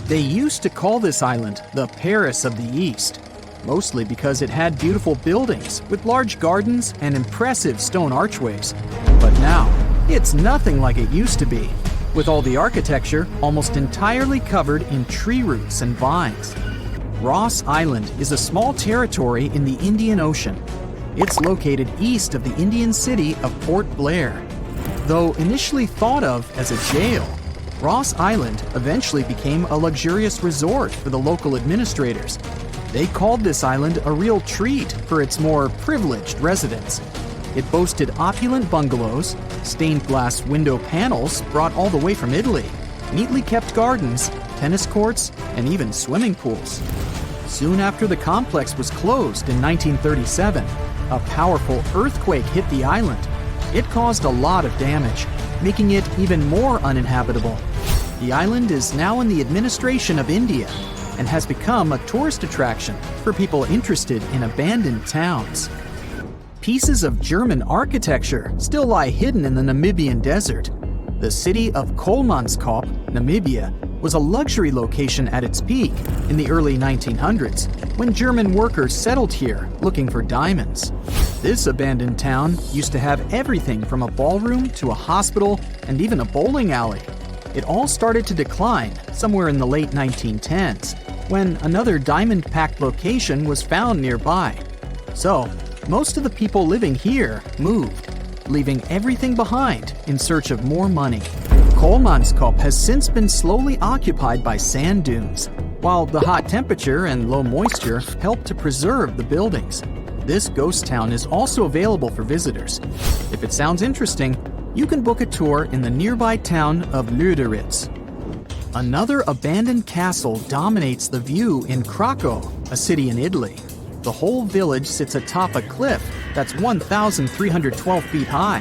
They used to call this island the Paris of the East, mostly because it had beautiful buildings with large gardens and impressive stone archways. But now, it's nothing like it used to be, with all the architecture almost entirely covered in tree roots and vines. Ross Island is a small territory in the Indian Ocean. It's located east of the Indian city of Port Blair. Though initially thought of as a jail, Ross Island eventually became a luxurious resort for the local administrators. They called this island a real treat for its more privileged residents. It boasted opulent bungalows, stained glass window panels brought all the way from Italy, neatly kept gardens, tennis courts, and even swimming pools. Soon after the complex was closed in 1937, a powerful earthquake hit the island. It caused a lot of damage, making it even more uninhabitable. The island is now in the administration of India and has become a tourist attraction for people interested in abandoned towns. Pieces of German architecture still lie hidden in the Namibian desert. The city of Kolmanskop, Namibia, was a luxury location at its peak in the early 1900s when German workers settled here looking for diamonds. This abandoned town used to have everything from a ballroom to a hospital and even a bowling alley. It all started to decline somewhere in the late 1910s when another diamond-packed location was found nearby. So, most of the people living here moved, leaving everything behind in search of more money. Kolmanskop has since been slowly occupied by sand dunes, while the hot temperature and low moisture help to preserve the buildings. This ghost town is also available for visitors. If it sounds interesting, you can book a tour in the nearby town of Lüderitz. Another abandoned castle dominates the view in Craco, a city in Italy. The whole village sits atop a cliff that's 1,312 feet high.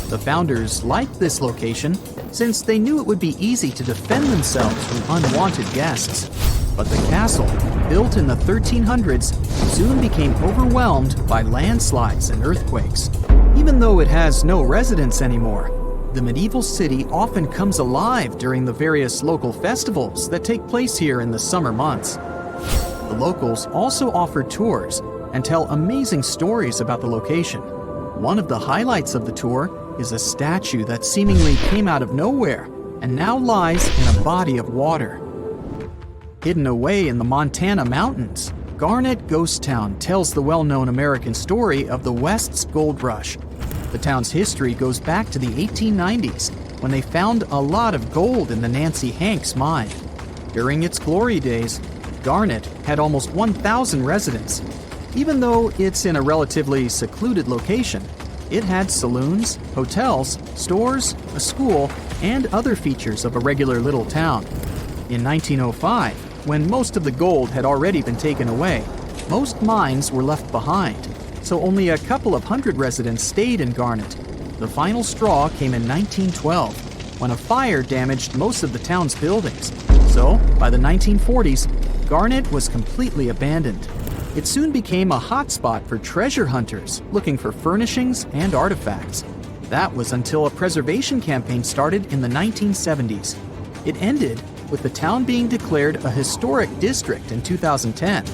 The founders liked this location since they knew it would be easy to defend themselves from unwanted guests. But the castle, built in the 1300s, soon became overwhelmed by landslides and earthquakes. Even though it has no residents anymore, the medieval city often comes alive during the various local festivals that take place here in the summer months. The locals also offer tours and tell amazing stories about the location. One of the highlights of the tour is a statue that seemingly came out of nowhere and now lies in a body of water. Hidden away in the Montana mountains, Garnet Ghost Town tells the well-known American story of the West's gold rush. The town's history goes back to the 1890s, when they found a lot of gold in the Nancy Hanks mine. During its glory days, Garnet had almost 1,000 residents. Even though it's in a relatively secluded location, it had saloons, hotels, stores, a school, and other features of a regular little town. In 1905, when most of the gold had already been taken away, most mines were left behind, so only a couple of hundred residents stayed in Garnet. The final straw came in 1912, when a fire damaged most of the town's buildings. So, by the 1940s, Garnet was completely abandoned. It soon became a hotspot for treasure hunters looking for furnishings and artifacts. That was until a preservation campaign started in the 1970s. It ended with the town being declared a historic district in 2010.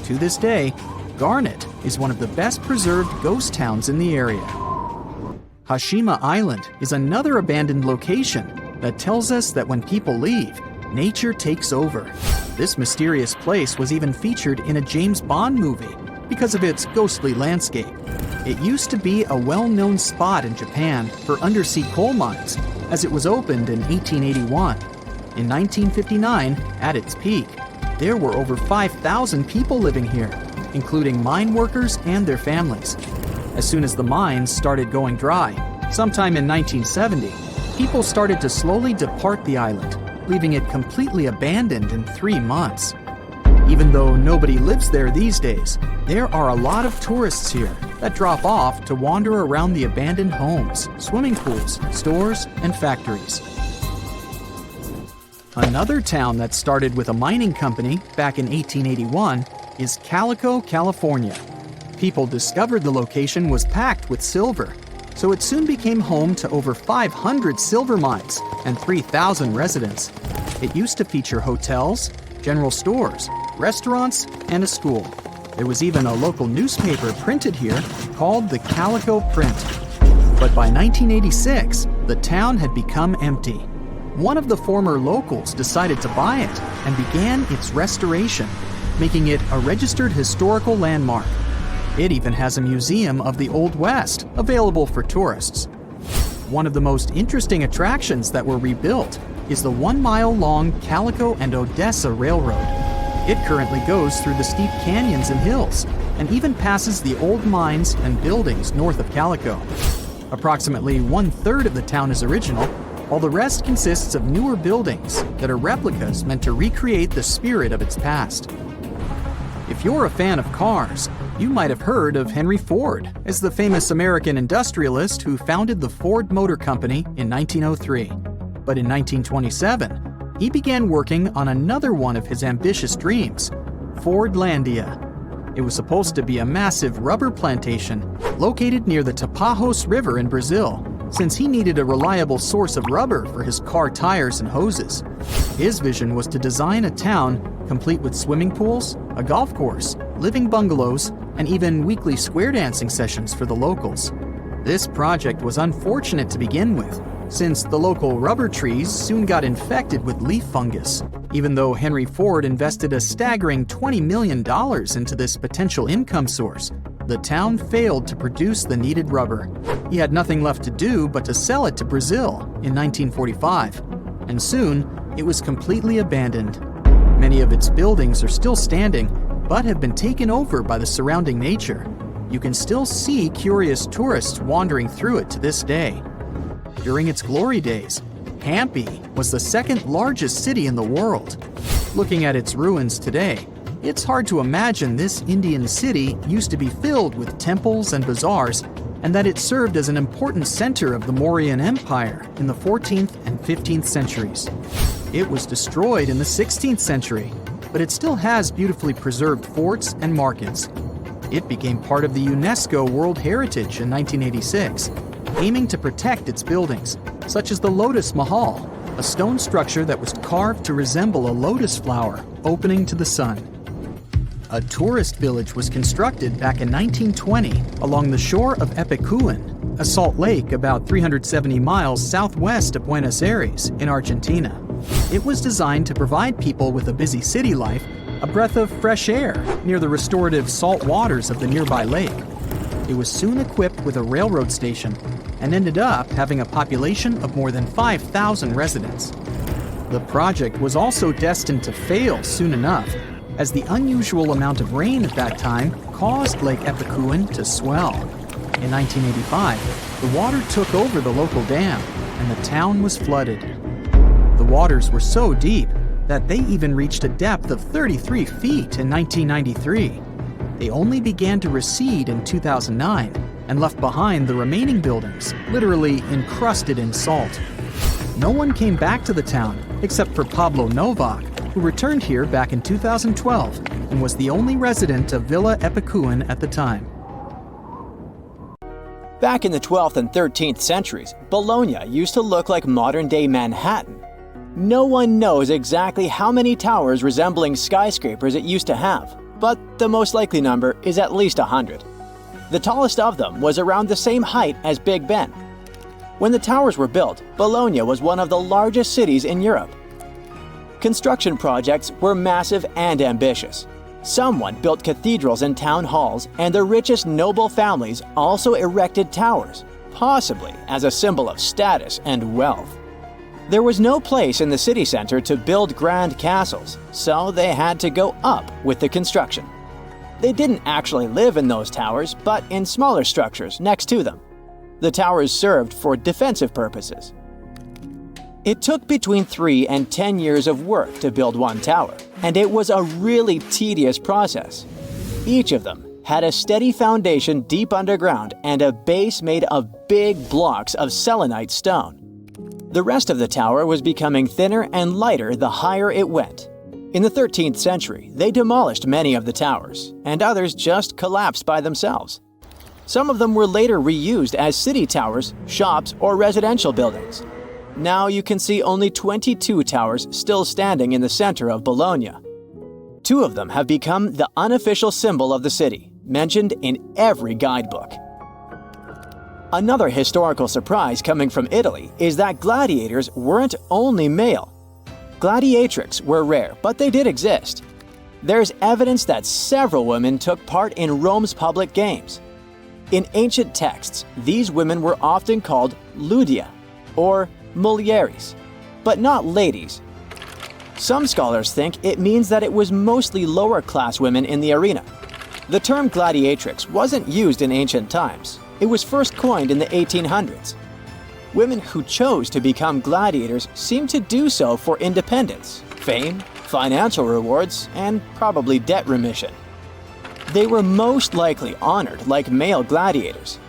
To this day, Garnet is one of the best preserved ghost towns in the area. Hashima Island is another abandoned location that tells us that when people leave, nature takes over. This mysterious place was even featured in a James Bond movie because of its ghostly landscape. It used to be a well-known spot in Japan for undersea coal mines, as it was opened in 1881. In 1959, at its peak, there were over 5,000 people living here, including mine workers and their families. As soon as the mines started going dry, sometime in 1970, people started to slowly depart the island, leaving it completely abandoned in 3 months. Even though nobody lives there these days, there are a lot of tourists here that drop off to wander around the abandoned homes, swimming pools, stores, and factories. Another town that started with a mining company back in 1881 is Calico, California. People discovered the location was packed with silver, so it soon became home to over 500 silver mines and 3,000 residents. It used to feature hotels, general stores, restaurants, and a school. There was even a local newspaper printed here called the Calico print. But by 1986, the town had become empty. One of the former locals decided to buy it and began its restoration, making it a registered historical landmark. It even has a museum of the Old West available for tourists. One of the most interesting attractions that were rebuilt is the 1-mile-long Calico and Odessa Railroad. It currently goes through the steep canyons and hills, and even passes the old mines and buildings north of Calico. Approximately 1/3 of the town is original, while the rest consists of newer buildings that are replicas meant to recreate the spirit of its past. If you're a fan of cars, you might have heard of Henry Ford as the famous American industrialist who founded the Ford Motor Company in 1903. But in 1927, he began working on another one of his ambitious dreams, Fordlandia. It was supposed to be a massive rubber plantation located near the Tapajos River in Brazil, since he needed a reliable source of rubber for his car tires and hoses. His vision was to design a town complete with swimming pools, a golf course, living bungalows, and even weekly square dancing sessions for the locals. This project was unfortunate to begin with, since the local rubber trees soon got infected with leaf fungus. Even though Henry Ford invested a staggering $20 million into this potential income source, the town failed to produce the needed rubber. He had nothing left to do but to sell it to Brazil in 1945, and soon it was completely abandoned. Many of its buildings are still standing, but have been taken over by the surrounding nature. You can still see curious tourists wandering through it to this day. During its glory days, Hampi was the second largest city in the world. Looking at its ruins today, it's hard to imagine this Indian city used to be filled with temples and bazaars, and that it served as an important center of the Mauryan Empire in the 14th and 15th centuries. It was destroyed in the 16th century, but it still has beautifully preserved forts and markets. It became part of the UNESCO World Heritage in 1986, aiming to protect its buildings, such as the Lotus Mahal, a stone structure that was carved to resemble a lotus flower opening to the sun. A tourist village was constructed back in 1920 along the shore of Epecuen, a salt lake about 370 miles southwest of Buenos Aires in Argentina. It was designed to provide people with a busy city life a breath of fresh air near the restorative salt waters of the nearby lake. It was soon equipped with a railroad station and ended up having a population of more than 5,000 residents. The project was also destined to fail soon enough, as the unusual amount of rain at that time caused Lake Epecuen to swell. In 1985, the water took over the local dam, and the town was flooded. The waters were so deep that they even reached a depth of 33 feet in 1993. They only began to recede in 2009 and left behind the remaining buildings, literally encrusted in salt. No one came back to the town except for Pablo Novak, who returned here back in 2012 and was the only resident of Villa Epecuen at the time. Back in the 12th and 13th centuries, Bologna used to look like modern-day Manhattan. No one knows exactly how many towers resembling skyscrapers it used to have, but the most likely number is at least 100. The tallest of them was around the same height as Big Ben. When the towers were built, Bologna was one of the largest cities in Europe. Construction projects were massive and ambitious. Someone built cathedrals and town halls, and the richest noble families also erected towers, possibly as a symbol of status and wealth. There was no place in the city center to build grand castles, so they had to go up with the construction. They didn't actually live in those towers, but in smaller structures next to them. The towers served for defensive purposes. It took between 3 and 10 years of work to build one tower, and it was a really tedious process. Each of them had a steady foundation deep underground and a base made of big blocks of selenite stone. The rest of the tower was becoming thinner and lighter the higher it went. In the 13th century, they demolished many of the towers, and others just collapsed by themselves. Some of them were later reused as city towers, shops, or residential buildings. Now you can see only 22 towers still standing in the center of Bologna. 2 of them have become the unofficial symbol of the city, mentioned in every guidebook. Another historical surprise coming from Italy is that gladiators weren't only male. Gladiatrix were rare, but they did exist. There's evidence that several women took part in Rome's public games. In ancient texts, these women were often called ludia, or mulieres, but not ladies. Some scholars think it means that it was mostly lower-class women in the arena. The term gladiatrix wasn't used in ancient times. It was first coined in the 1800s. Women who chose to become gladiators seemed to do so for independence, fame, financial rewards, and probably debt remission. They were most likely honored like male gladiators.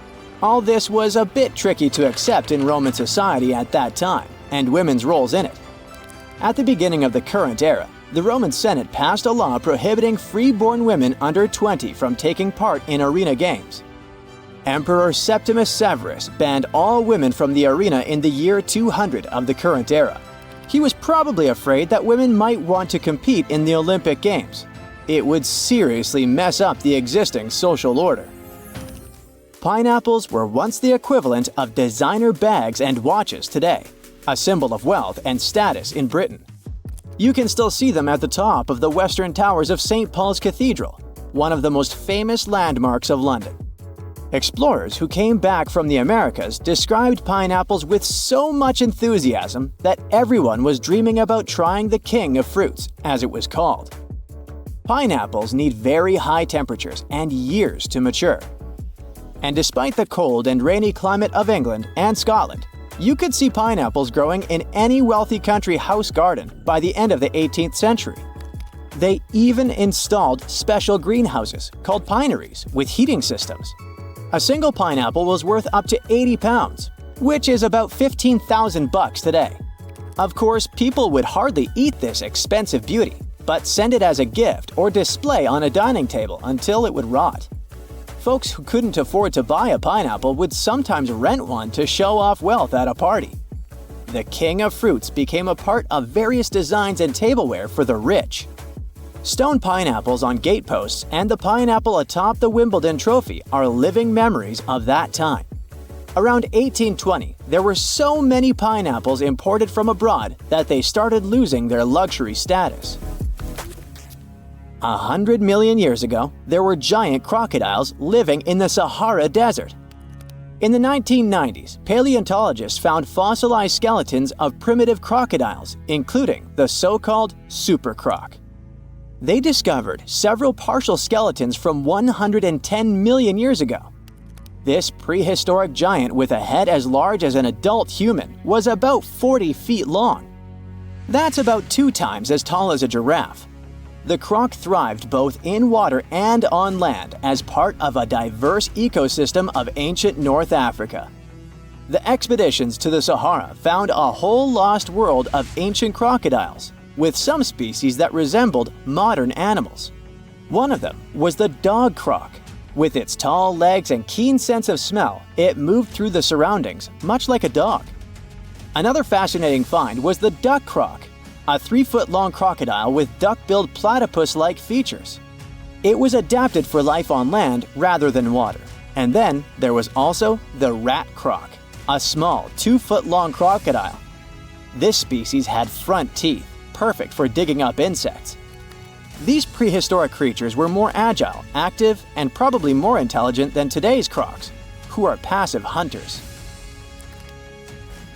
All this was a bit tricky to accept in Roman society at that time, and women's roles in it. At the beginning of the current era, the Roman Senate passed a law prohibiting free-born women under 20 from taking part in arena games. Emperor Septimus Severus banned all women from the arena in the year 200 of the current era. He was probably afraid that women might want to compete in the Olympic Games. It would seriously mess up the existing social order. Pineapples were once the equivalent of designer bags and watches today, a symbol of wealth and status in Britain. You can still see them at the top of the western towers of St. Paul's Cathedral, one of the most famous landmarks of London. Explorers who came back from the Americas described pineapples with so much enthusiasm that everyone was dreaming about trying the king of fruits, as it was called. Pineapples need very high temperatures and years to mature. And despite the cold and rainy climate of England and Scotland, you could see pineapples growing in any wealthy country house garden by the end of the 18th century. They even installed special greenhouses called pineries with heating systems. A single pineapple was worth up to 80 pounds, which is about 15,000 bucks today. Of course, people would hardly eat this expensive beauty, but send it as a gift or display on a dining table until it would rot. Folks who couldn't afford to buy a pineapple would sometimes rent one to show off wealth at a party. The king of fruits became a part of various designs and tableware for the rich. Stone pineapples on gateposts and the pineapple atop the Wimbledon trophy are living memories of that time. Around 1820, there were so many pineapples imported from abroad that they started losing their luxury status. 100 million years ago, there were giant crocodiles living in the Sahara Desert. In the 1990s, paleontologists found fossilized skeletons of primitive crocodiles, including the so-called super croc. They discovered several partial skeletons from 110 million years ago. This prehistoric giant with a head as large as an adult human was about 40 feet long. That's about 2 times as tall as a giraffe. The croc thrived both in water and on land as part of a diverse ecosystem of ancient North Africa. The expeditions to the Sahara found a whole lost world of ancient crocodiles, with some species that resembled modern animals. One of them was the dog croc. With its tall legs and keen sense of smell, it moved through the surroundings, much like a dog. Another fascinating find was the duck croc, a 3-foot-long crocodile with duck-billed platypus-like features. It was adapted for life on land rather than water. And then there was also the rat croc, a small 2-foot-long crocodile. This species had front teeth, perfect for digging up insects. These prehistoric creatures were more agile, active, and probably more intelligent than today's crocs, who are passive hunters.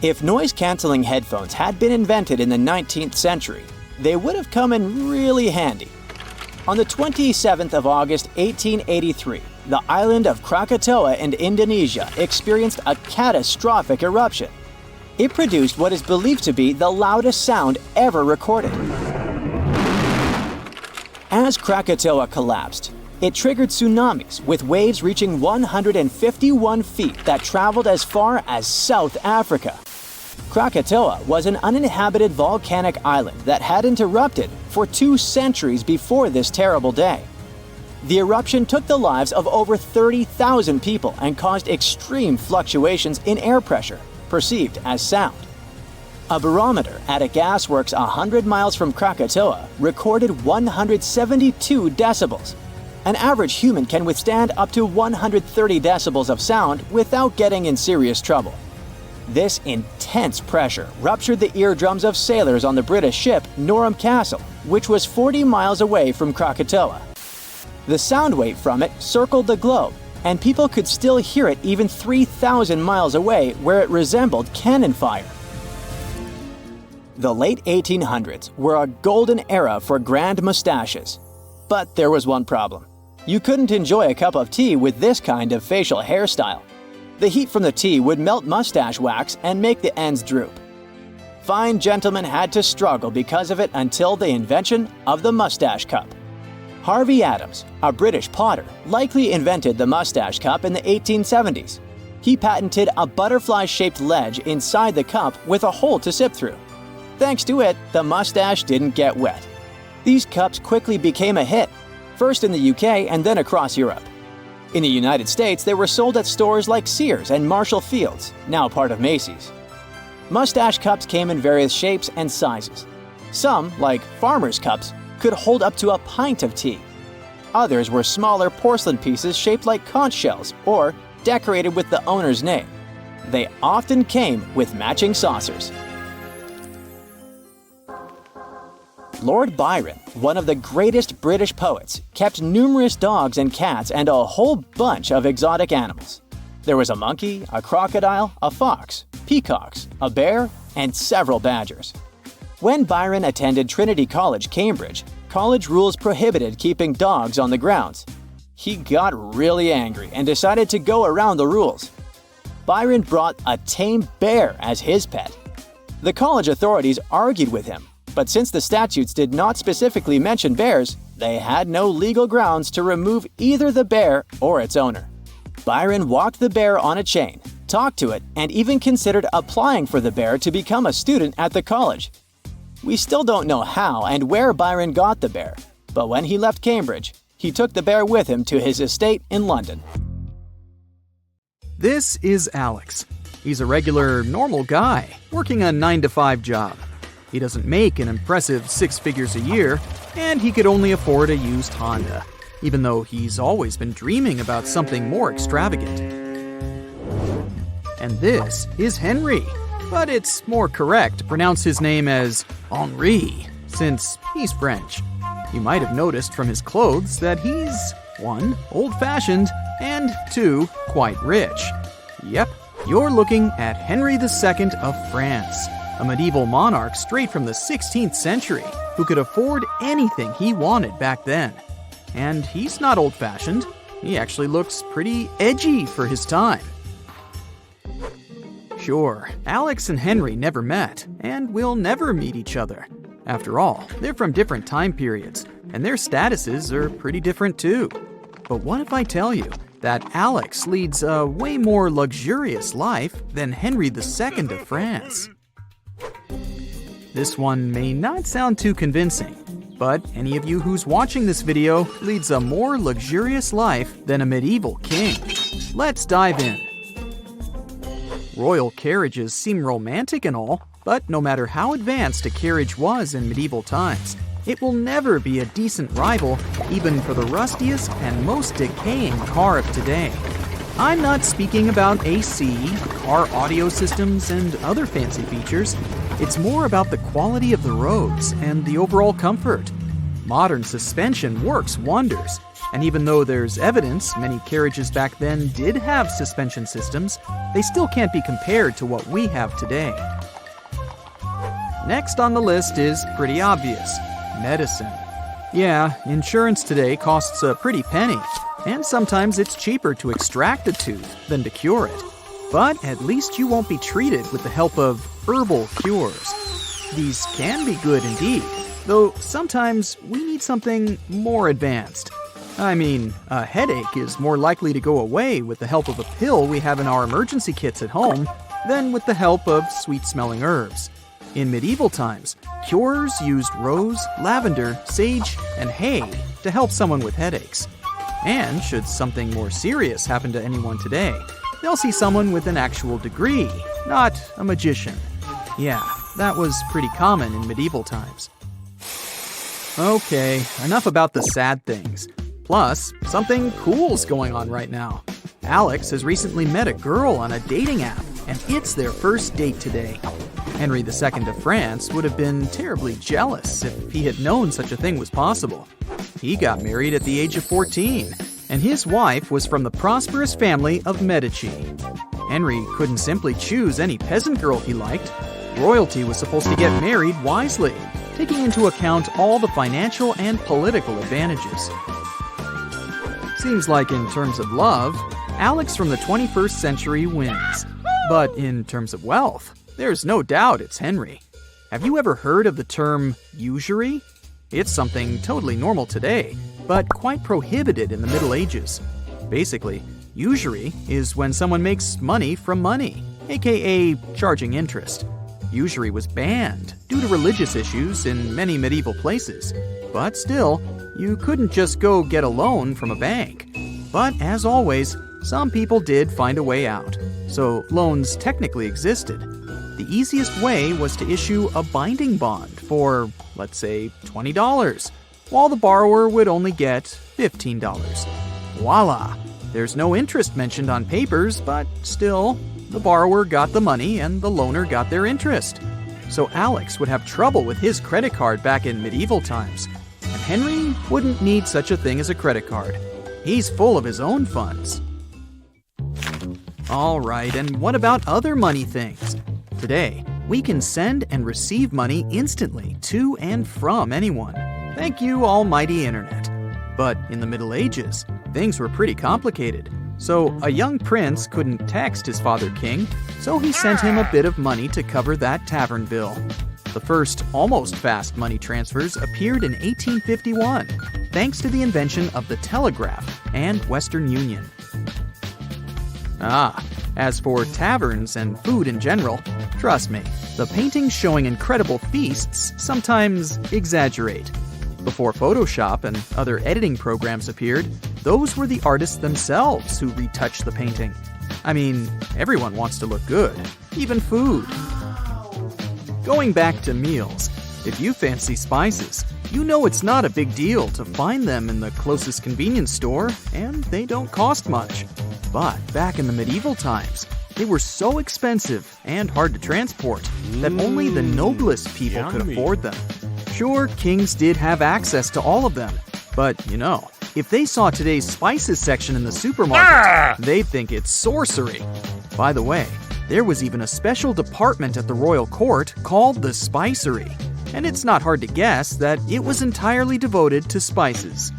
If noise-canceling headphones had been invented in the 19th century, they would have come in really handy. On the 27th of August 1883, the island of Krakatoa in Indonesia experienced a catastrophic eruption. It produced what is believed to be the loudest sound ever recorded. As Krakatoa collapsed, it triggered tsunamis with waves reaching 151 feet that traveled as far as South Africa. Krakatoa was an uninhabited volcanic island that hadn't erupted for 2 centuries before this terrible day. The eruption took the lives of over 30,000 people and caused extreme fluctuations in air pressure, perceived as sound. A barometer at a gasworks 100 miles from Krakatoa recorded 172 decibels. An average human can withstand up to 130 decibels of sound without getting in serious trouble. This intense pressure ruptured the eardrums of sailors on the British ship Norham Castle, which was 40 miles away from Krakatoa. The sound wave from it circled the globe, and people could still hear it even 3,000 miles away where it resembled cannon fire. The late 1800s were a golden era for grand mustaches. But there was one problem. You couldn't enjoy a cup of tea with this kind of facial hairstyle. The heat from the tea would melt mustache wax and make the ends droop. Fine gentlemen had to struggle because of it until the invention of the mustache cup. Harvey Adams, a British potter, likely invented the mustache cup in the 1870s. He patented a butterfly-shaped ledge inside the cup with a hole to sip through. Thanks to it, the mustache didn't get wet. These cups quickly became a hit, first in the UK and then across Europe. In the United States, they were sold at stores like Sears and Marshall Field's, now part of Macy's. Mustache cups came in various shapes and sizes. Some, like farmers' cups, could hold up to a pint of tea. Others were smaller porcelain pieces shaped like conch shells or decorated with the owner's name. They often came with matching saucers. Lord Byron, one of the greatest British poets, kept numerous dogs and cats and a whole bunch of exotic animals. There was a monkey, a crocodile, a fox, peacocks, a bear, and several badgers. When Byron attended Trinity College, Cambridge, college rules prohibited keeping dogs on the grounds. He got really angry and decided to go around the rules. Byron brought a tame bear as his pet. The college authorities argued with him, but since the statutes did not specifically mention bears, they had no legal grounds to remove either the bear or its owner. Byron walked the bear on a chain, talked to it, and even considered applying for the bear to become a student at the college. We still don't know how and where Byron got the bear, but when he left Cambridge, he took the bear with him to his estate in London. This is Alex. He's a regular, normal guy, working a 9-to-5 job. He doesn't make an impressive 6 figures a year, and he could only afford a used Honda, even though he's always been dreaming about something more extravagant. And this is Henry, but it's more correct to pronounce his name as Henri, since he's French. You might have noticed from his clothes that he's 1. Old-fashioned, and 2. Quite rich. Yep, you're looking at Henry II of France, a medieval monarch straight from the 16th century who could afford anything he wanted back then. And he's not old-fashioned. He actually looks pretty edgy for his time. Sure, Alex and Henry never met, and will never meet each other. After all, they're from different time periods, and their statuses are pretty different too. But what if I tell you that Alex leads a way more luxurious life than Henry II of France? This one may not sound too convincing, but any of you who's watching this video leads a more luxurious life than a medieval king. Let's dive in. Royal carriages seem romantic and all, but no matter how advanced a carriage was in medieval times, it will never be a decent rival even for the rustiest and most decaying car of today. I'm not speaking about AC, car audio systems, and other fancy features. It's more about the quality of the roads and the overall comfort. Modern suspension works wonders, and even though there's evidence many carriages back then did have suspension systems, they still can't be compared to what we have today. Next on the list is pretty obvious: medicine. Yeah, insurance today costs a pretty penny, and sometimes it's cheaper to extract a tooth than to cure it. But at least you won't be treated with the help of herbal cures. These can be good indeed, though sometimes we need something more advanced. I mean, a headache is more likely to go away with the help of a pill we have in our emergency kits at home than with the help of sweet-smelling herbs. In medieval times, curers used rose, lavender, sage, and hay to help someone with headaches. And should something more serious happen to anyone today, they'll see someone with an actual degree, not a magician. Yeah, that was pretty common in medieval times. Okay, enough about the sad things. Plus, something cool's going on right now. Alex has recently met a girl on a dating app, and it's their first date today. Henry II of France would have been terribly jealous if he had known such a thing was possible. He got married at the age of 14, and his wife was from the prosperous family of Medici. Henry couldn't simply choose any peasant girl he liked. Royalty was supposed to get married wisely, taking into account all the financial and political advantages. Seems like in terms of love, Alex from the 21st century wins. But in terms of wealth, there's no doubt it's Henry. Have you ever heard of the term usury? It's something totally normal today, but quite prohibited in the Middle Ages. Basically, usury is when someone makes money from money, aka charging interest. Usury was banned due to religious issues in many medieval places. But still, you couldn't just go get a loan from a bank. But as always, some people did find a way out. So loans technically existed. The easiest way was to issue a binding bond for, let's say, $20, while the borrower would only get $15. Voila! There's no interest mentioned on papers, but still, the borrower got the money and the loaner got their interest. So Alex would have trouble with his credit card back in medieval times. And Henry wouldn't need such a thing as a credit card. He's full of his own funds. Alright, and what about other money things? Today, we can send and receive money instantly to and from anyone. Thank you, almighty internet. But in the Middle Ages, things were pretty complicated. So a young prince couldn't text his father king, so he sent him a bit of money to cover that tavern bill. The first almost fast money transfers appeared in 1851, thanks to the invention of the telegraph and Western Union. As for taverns and food in general, trust me, the paintings showing incredible feasts sometimes exaggerate. Before Photoshop and other editing programs appeared, those were the artists themselves who retouched the painting. I mean, everyone wants to look good, even food. Going back to meals, if you fancy spices, you know it's not a big deal to find them in the closest convenience store, and they don't cost much. But back in the medieval times, they were so expensive and hard to transport that only the noblest people could afford them. Sure, kings did have access to all of them, but if they saw today's spices section in the supermarket, they'd think it's sorcery. By the way, there was even a special department at the royal court called the spicery, and it's not hard to guess that it was entirely devoted to spices.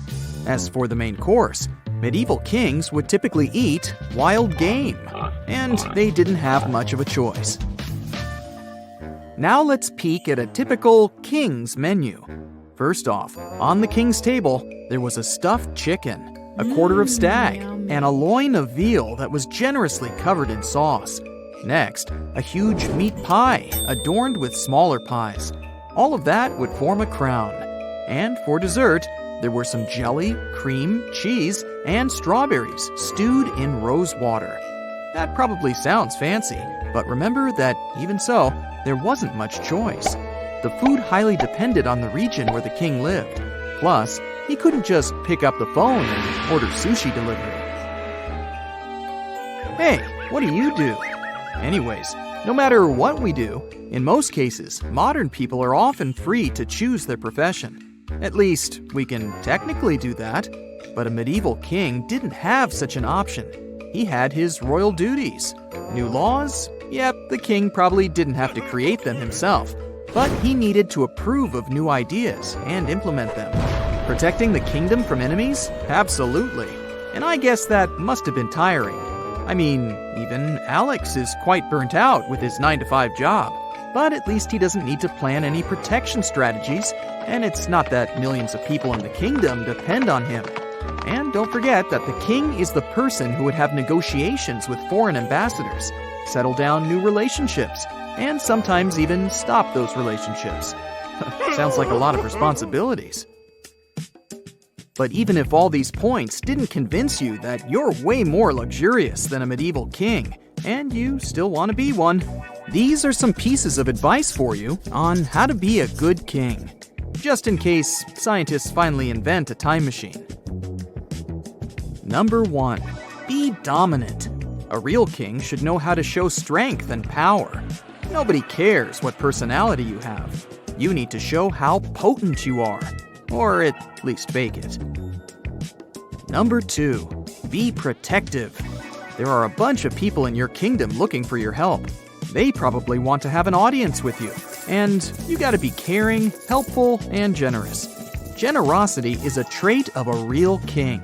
As for the main course, medieval kings would typically eat wild game, and they didn't have much of a choice. Now let's peek at a typical king's menu. First off, on the king's table, there was a stuffed chicken, a quarter of stag, and a loin of veal that was generously covered in sauce. Next, a huge meat pie adorned with smaller pies. All of that would form a crown. And for dessert, there were some jelly, cream, cheese, and strawberries stewed in rose water. That probably sounds fancy, but remember that even so, there wasn't much choice. The food highly depended on the region where the king lived. Plus, he couldn't just pick up the phone and order sushi delivery. Hey, what do you do? Anyways, no matter what we do, in most cases, modern people are often free to choose their profession. At least, we can technically do that. But a medieval king didn't have such an option. He had his royal duties. New laws? Yep, the king probably didn't have to create them himself. But he needed to approve of new ideas and implement them. Protecting the kingdom from enemies? Absolutely. And I guess that must have been tiring. I mean, even Alex is quite burnt out with his 9-to-5 job. But at least he doesn't need to plan any protection strategies, and it's not that millions of people in the kingdom depend on him. And don't forget that the king is the person who would have negotiations with foreign ambassadors, settle down new relationships, and sometimes even stop those relationships. Sounds like a lot of responsibilities. But even if all these points didn't convince you that you're way more luxurious than a medieval king, and you still want to be one, these are some pieces of advice for you on how to be a good king, just in case scientists finally invent a time machine. Number 1. Be dominant. A real king should know how to show strength and power. Nobody cares what personality you have. You need to show how potent you are, or at least fake it. Number 2. Be protective. There are a bunch of people in your kingdom looking for your help. They probably want to have an audience with you, and you gotta be caring, helpful, and generous. Generosity is a trait of a real king.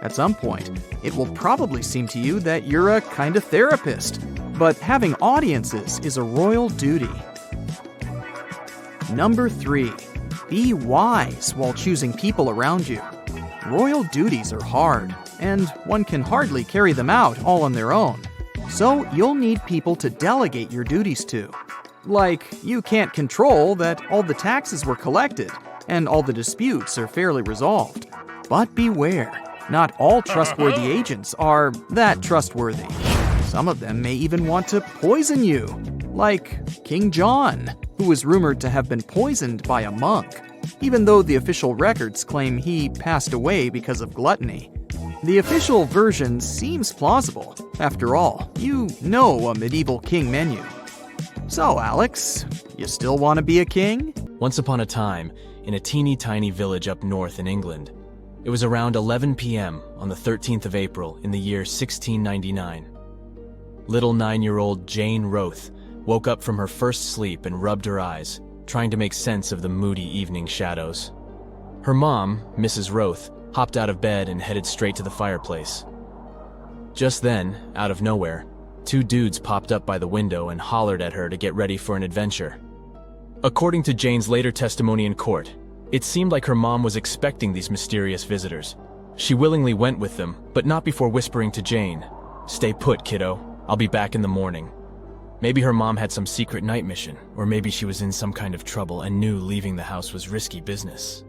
At some point, it will probably seem to you that you're a kind of therapist, but having audiences is a royal duty. Number 3. Be wise while choosing people around you. Royal duties are hard, and one can hardly carry them out all on their own. So you'll need people to delegate your duties to. Like, you can't control that all the taxes were collected and all the disputes are fairly resolved. But beware, not all trustworthy agents are that trustworthy. Some of them may even want to poison you, like King John, who was rumored to have been poisoned by a monk, even though the official records claim he passed away because of gluttony. The official version seems plausible. After all, you know a medieval king menu. So, Alex, you still want to be a king? Once upon a time, in a teeny-tiny village up north in England, it was around 11 p.m. on the 13th of April in the year 1699. Little 9-year-old Jane Roth woke up from her first sleep and rubbed her eyes, trying to make sense of the moody evening shadows. Her mom, Mrs. Roth, hopped out of bed and headed straight to the fireplace. Just then, out of nowhere, 2 dudes popped up by the window and hollered at her to get ready for an adventure. According to Jane's later testimony in court, it seemed like her mom was expecting these mysterious visitors. She willingly went with them, but not before whispering to Jane, "Stay put, kiddo. I'll be back in the morning." Maybe her mom had some secret night mission, or maybe she was in some kind of trouble and knew leaving the house was risky business.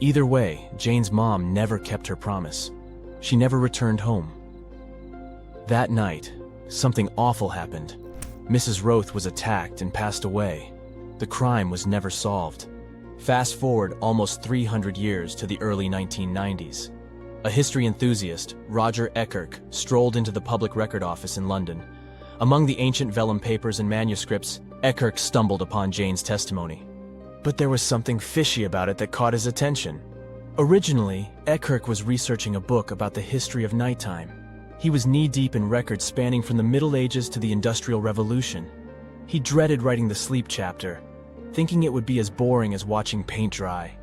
Either way, Jane's mom never kept her promise. She never returned home. That night, something awful happened. Mrs. Roth was attacked and passed away. The crime was never solved. Fast forward almost 300 years to the early 1990s. A history enthusiast, Roger Eckerk, strolled into the public record office in London. Among the ancient vellum papers and manuscripts, Eckerk stumbled upon Jane's testimony. But there was something fishy about it that caught his attention. Originally, Eckerk was researching a book about the history of nighttime. He was knee-deep in records spanning from the Middle Ages to the Industrial Revolution. He dreaded writing the sleep chapter, thinking it would be as boring as watching paint dry.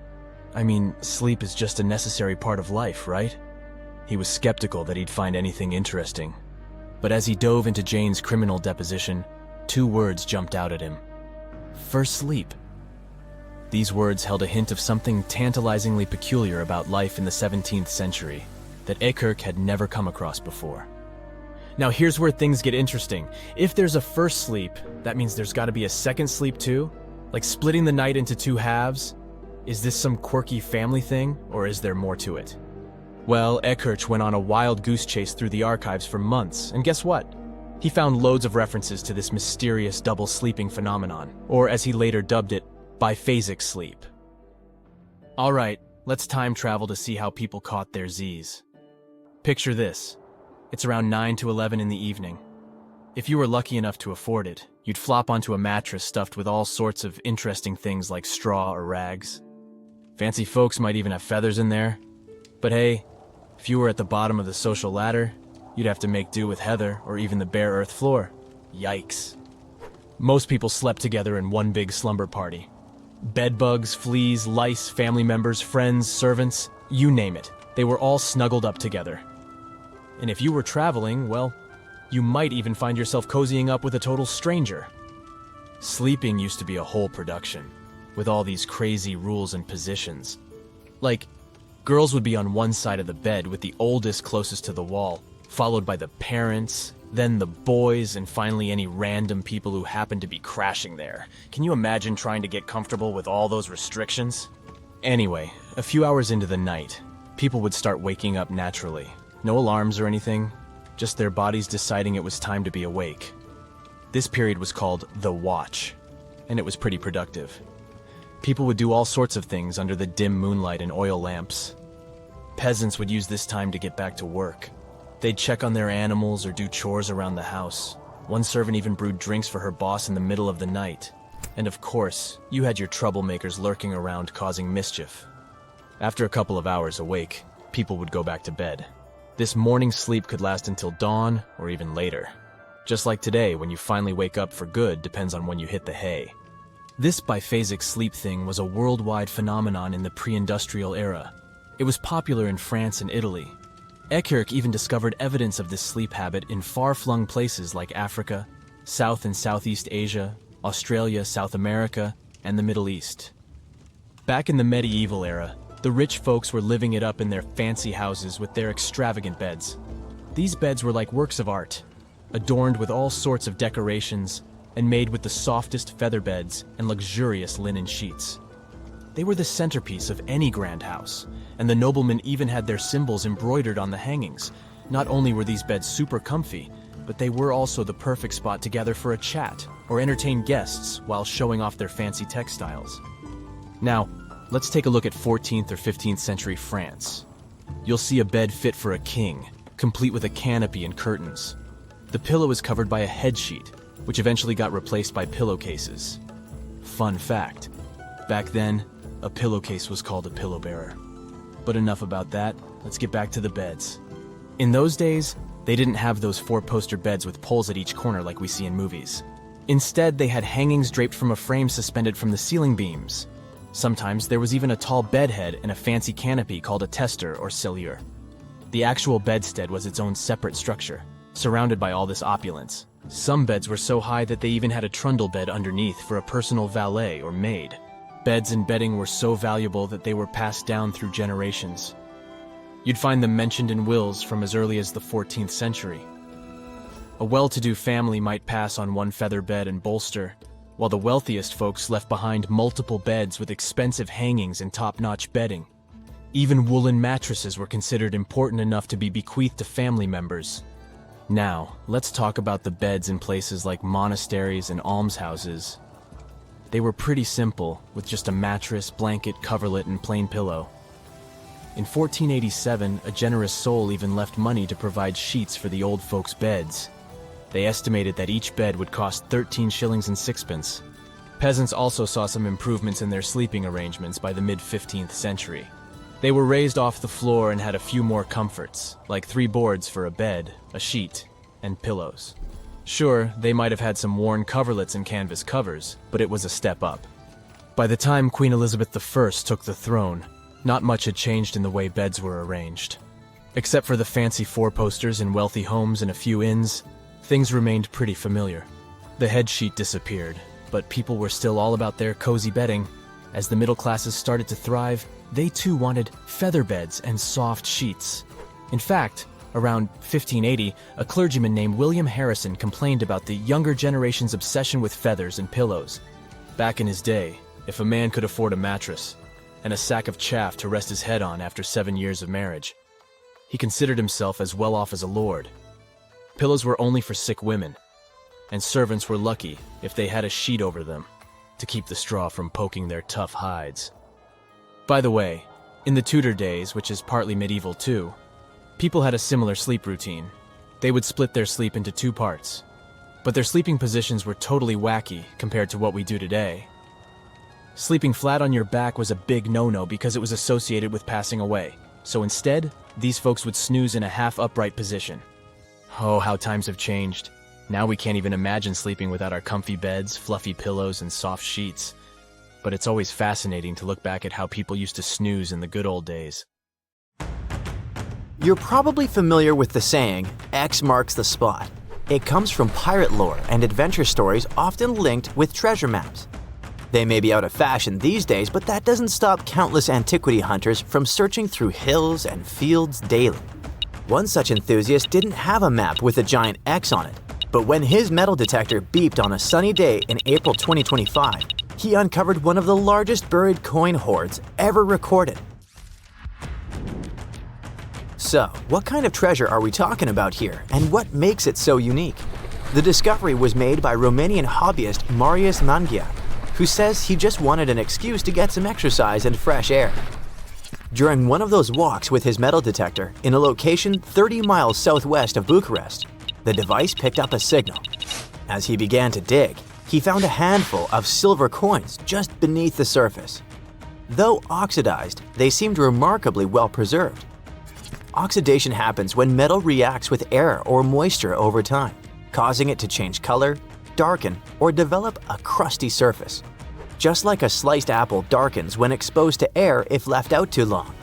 I mean, sleep is just a necessary part of life, right? He was skeptical that he'd find anything interesting. But as he dove into Jane's criminal deposition, 2 words jumped out at him. First sleep. These words held a hint of something tantalizingly peculiar about life in the 17th century that Eckerk had never come across before. Now here's where things get interesting. If there's a first sleep, that means there's got to be a second sleep too? Like splitting the night into 2 halves? Is this some quirky family thing, or is there more to it? Well, Eckerk went on a wild goose chase through the archives for months, and guess what? He found loads of references to this mysterious double sleeping phenomenon, or as he later dubbed it, biphasic sleep. Alright, let's time travel to see how people caught their Z's. Picture this. It's around 9 to 11 in the evening. If you were lucky enough to afford it, you'd flop onto a mattress stuffed with all sorts of interesting things like straw or rags. Fancy folks might even have feathers in there. But hey, if you were at the bottom of the social ladder, you'd have to make do with heather or even the bare earth floor. Yikes. Most people slept together in one big slumber party. Bedbugs, fleas, lice, family members, friends, servants, you name it. They were all snuggled up together. And if you were traveling, well, you might even find yourself cozying up with a total stranger. Sleeping used to be a whole production, with all these crazy rules and positions. Like, girls would be on one side of the bed with the oldest closest to the wall, followed by the parents, then the boys, and finally any random people who happened to be crashing there. Can you imagine trying to get comfortable with all those restrictions? Anyway, a few hours into the night, people would start waking up naturally. No alarms or anything, just their bodies deciding it was time to be awake. This period was called the Watch, and it was pretty productive. People would do all sorts of things under the dim moonlight and oil lamps. Peasants would use this time to get back to work. They'd check on their animals or do chores around the house. One servant even brewed drinks for her boss in the middle of the night. And of course, you had your troublemakers lurking around causing mischief. After a couple of hours awake, people would go back to bed. This morning sleep could last until dawn or even later. Just like today, when you finally wake up for good depends on when you hit the hay. This biphasic sleep thing was a worldwide phenomenon in the pre-industrial era. It was popular in France and Italy. Epecuen even discovered evidence of this sleep habit in far-flung places like Africa, South and Southeast Asia, Australia, South America, and the Middle East. Back in the medieval era, the rich folks were living it up in their fancy houses with their extravagant beds. These beds were like works of art, adorned with all sorts of decorations and made with the softest feather beds and luxurious linen sheets. They were the centerpiece of any grand house, and the noblemen even had their symbols embroidered on the hangings. Not only were these beds super comfy, but they were also the perfect spot to gather for a chat or entertain guests while showing off their fancy textiles. Now, let's take a look at 14th or 15th century France. You'll see a bed fit for a king, complete with a canopy and curtains. The pillow is covered by a head sheet, which eventually got replaced by pillowcases. Fun fact, back then, a pillowcase was called a pillow bearer. But enough about that, let's get back to the beds. In those days, they didn't have those four-poster beds with poles at each corner like we see in movies. Instead, they had hangings draped from a frame suspended from the ceiling beams. Sometimes there was even a tall bedhead and a fancy canopy called a tester or cellure. The actual bedstead was its own separate structure, surrounded by all this opulence. Some beds were so high that they even had a trundle bed underneath for a personal valet or maid. Beds and bedding were so valuable that they were passed down through generations. You'd find them mentioned in wills from as early as the 14th century. A well-to-do family might pass on one feather bed and bolster, while the wealthiest folks left behind multiple beds with expensive hangings and top-notch bedding. Even woolen mattresses were considered important enough to be bequeathed to family members. Now, let's talk about the beds in places like monasteries and almshouses. They were pretty simple, with just a mattress, blanket, coverlet, and plain pillow. In 1487, a generous soul even left money to provide sheets for the old folks' beds. They estimated that each bed would cost 13 shillings and sixpence. Peasants also saw some improvements in their sleeping arrangements by the mid-15th century. They were raised off the floor and had a few more comforts, like 3 boards for a bed, a sheet, and pillows. Sure, they might have had some worn coverlets and canvas covers, but it was a step up. By the time Queen Elizabeth I took the throne, not much had changed in the way beds were arranged. Except for the fancy four-posters in wealthy homes and a few inns, things remained pretty familiar. The head sheet disappeared, but people were still all about their cozy bedding. As the middle classes started to thrive, they too wanted feather beds and soft sheets. In fact, around 1580, a clergyman named William Harrison complained about the younger generation's obsession with feathers and pillows. Back in his day, if a man could afford a mattress and a sack of chaff to rest his head on after 7 years of marriage, he considered himself as well off as a lord. Pillows were only for sick women, and servants were lucky if they had a sheet over them to keep the straw from poking their tough hides. By the way, in the Tudor days, which is partly medieval too, people had a similar sleep routine. They would split their sleep into 2 parts, but their sleeping positions were totally wacky compared to what we do today. Sleeping flat on your back was a big no-no because it was associated with passing away, so instead, these folks would snooze in a half-upright position. Oh, how times have changed. Now we can't even imagine sleeping without our comfy beds, fluffy pillows, and soft sheets. But it's always fascinating to look back at how people used to snooze in the good old days. You're probably familiar with the saying, X marks the spot. It comes from pirate lore and adventure stories often linked with treasure maps. They may be out of fashion these days, but that doesn't stop countless antiquity hunters from searching through hills and fields daily. One such enthusiast didn't have a map with a giant X on it, but when his metal detector beeped on a sunny day in April 2025, he uncovered one of the largest buried coin hoards ever recorded. So, what kind of treasure are we talking about here, and what makes it so unique? The discovery was made by Romanian hobbyist Marius Mangia, who says he just wanted an excuse to get some exercise and fresh air. During one of those walks with his metal detector in a location 30 miles southwest of Bucharest, the device picked up a signal. As he began to dig, he found a handful of silver coins just beneath the surface. Though oxidized, they seemed remarkably well preserved. Oxidation happens when metal reacts with air or moisture over time, causing it to change color, darken, or develop a crusty surface. Just like a sliced apple darkens when exposed to air if left out too long.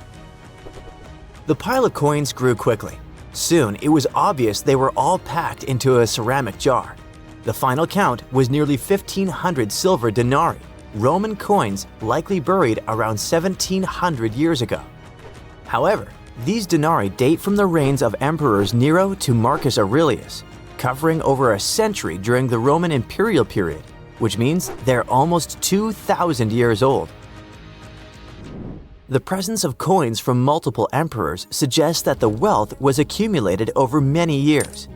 The pile of coins grew quickly. Soon, it was obvious they were all packed into a ceramic jar. The final count was nearly 1,500 silver denarii, Roman coins likely buried around 1,700 years ago. However, these denarii date from the reigns of emperors Nero to Marcus Aurelius, covering over a century during the Roman imperial period, which means they're almost 2,000 years old. The presence of coins from multiple emperors suggests that the wealth was accumulated over many years.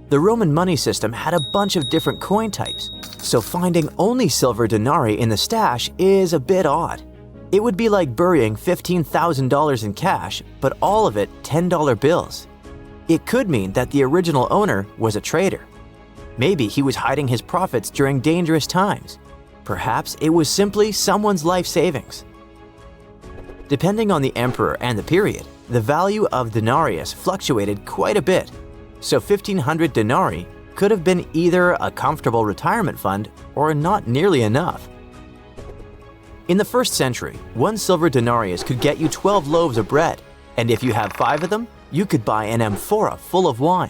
The Roman money system had a bunch of different coin types, so finding only silver denarii in the stash is a bit odd. It would be like burying $15,000 in cash, but all of it $10 bills. It could mean that the original owner was a trader. Maybe he was hiding his profits during dangerous times. Perhaps it was simply someone's life savings. Depending on the emperor and the period, the value of denarius fluctuated quite a bit. So 1,500 denarii could have been either a comfortable retirement fund or not nearly enough. In the 1st century, one silver denarius could get you 12 loaves of bread, and if you have 5 of them, you could buy an amphora full of wine.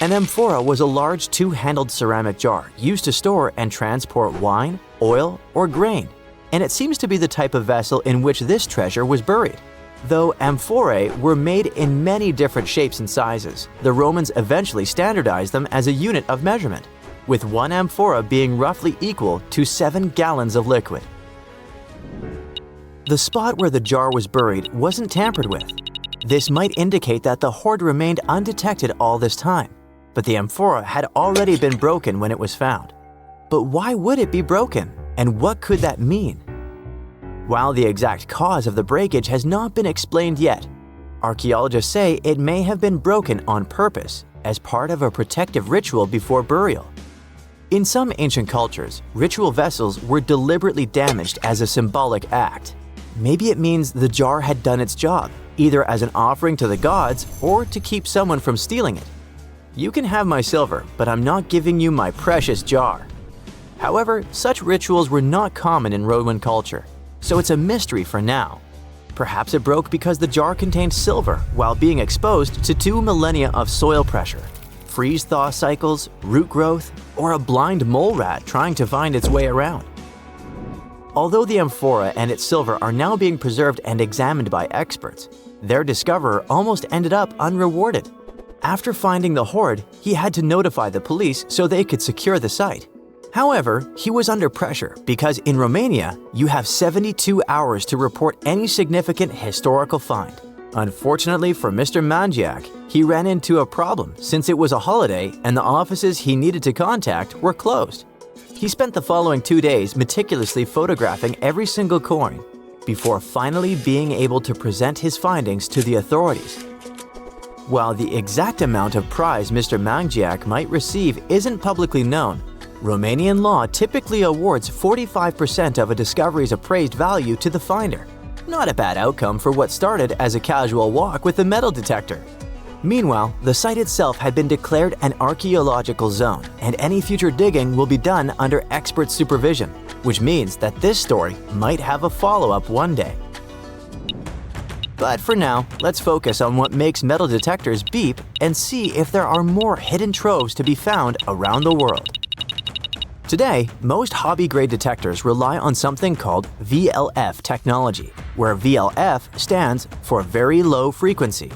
An amphora was a large 2-handled ceramic jar used to store and transport wine, oil, or grain, and it seems to be the type of vessel in which this treasure was buried. Though amphorae were made in many different shapes and sizes, the Romans eventually standardized them as a unit of measurement, with one amphora being roughly equal to 7 gallons of liquid. The spot where the jar was buried wasn't tampered with. This might indicate that the hoard remained undetected all this time, but the amphora had already been broken when it was found. But why would it be broken, and what could that mean? While the exact cause of the breakage has not been explained yet, archaeologists say it may have been broken on purpose as part of a protective ritual before burial. In some ancient cultures, ritual vessels were deliberately damaged as a symbolic act. Maybe it means the jar had done its job, either as an offering to the gods or to keep someone from stealing it. You can have my silver, but I'm not giving you my precious jar. However, such rituals were not common in Roman culture, so it's a mystery for now. Perhaps it broke because the jar contained silver while being exposed to 2 millennia of soil pressure, freeze-thaw cycles, root growth, or a blind mole rat trying to find its way around. Although the amphora and its silver are now being preserved and examined by experts, their discoverer almost ended up unrewarded. After finding the hoard, he had to notify the police so they could secure the site. However, he was under pressure because in Romania, you have 72 hours to report any significant historical find. Unfortunately for Mr. Mangiac, he ran into a problem since it was a holiday and the offices he needed to contact were closed. He spent the following 2 days meticulously photographing every single coin before finally being able to present his findings to the authorities. While the exact amount of prize Mr. Mangiac might receive isn't publicly known, Romanian law typically awards 45% of a discovery's appraised value to the finder. Not a bad outcome for what started as a casual walk with a metal detector. Meanwhile, the site itself had been declared an archaeological zone, and any future digging will be done under expert supervision, which means that this story might have a follow-up one day. But for now, let's focus on what makes metal detectors beep and see if there are more hidden troves to be found around the world. Today, most hobby-grade detectors rely on something called VLF technology, where VLF stands for very low frequency.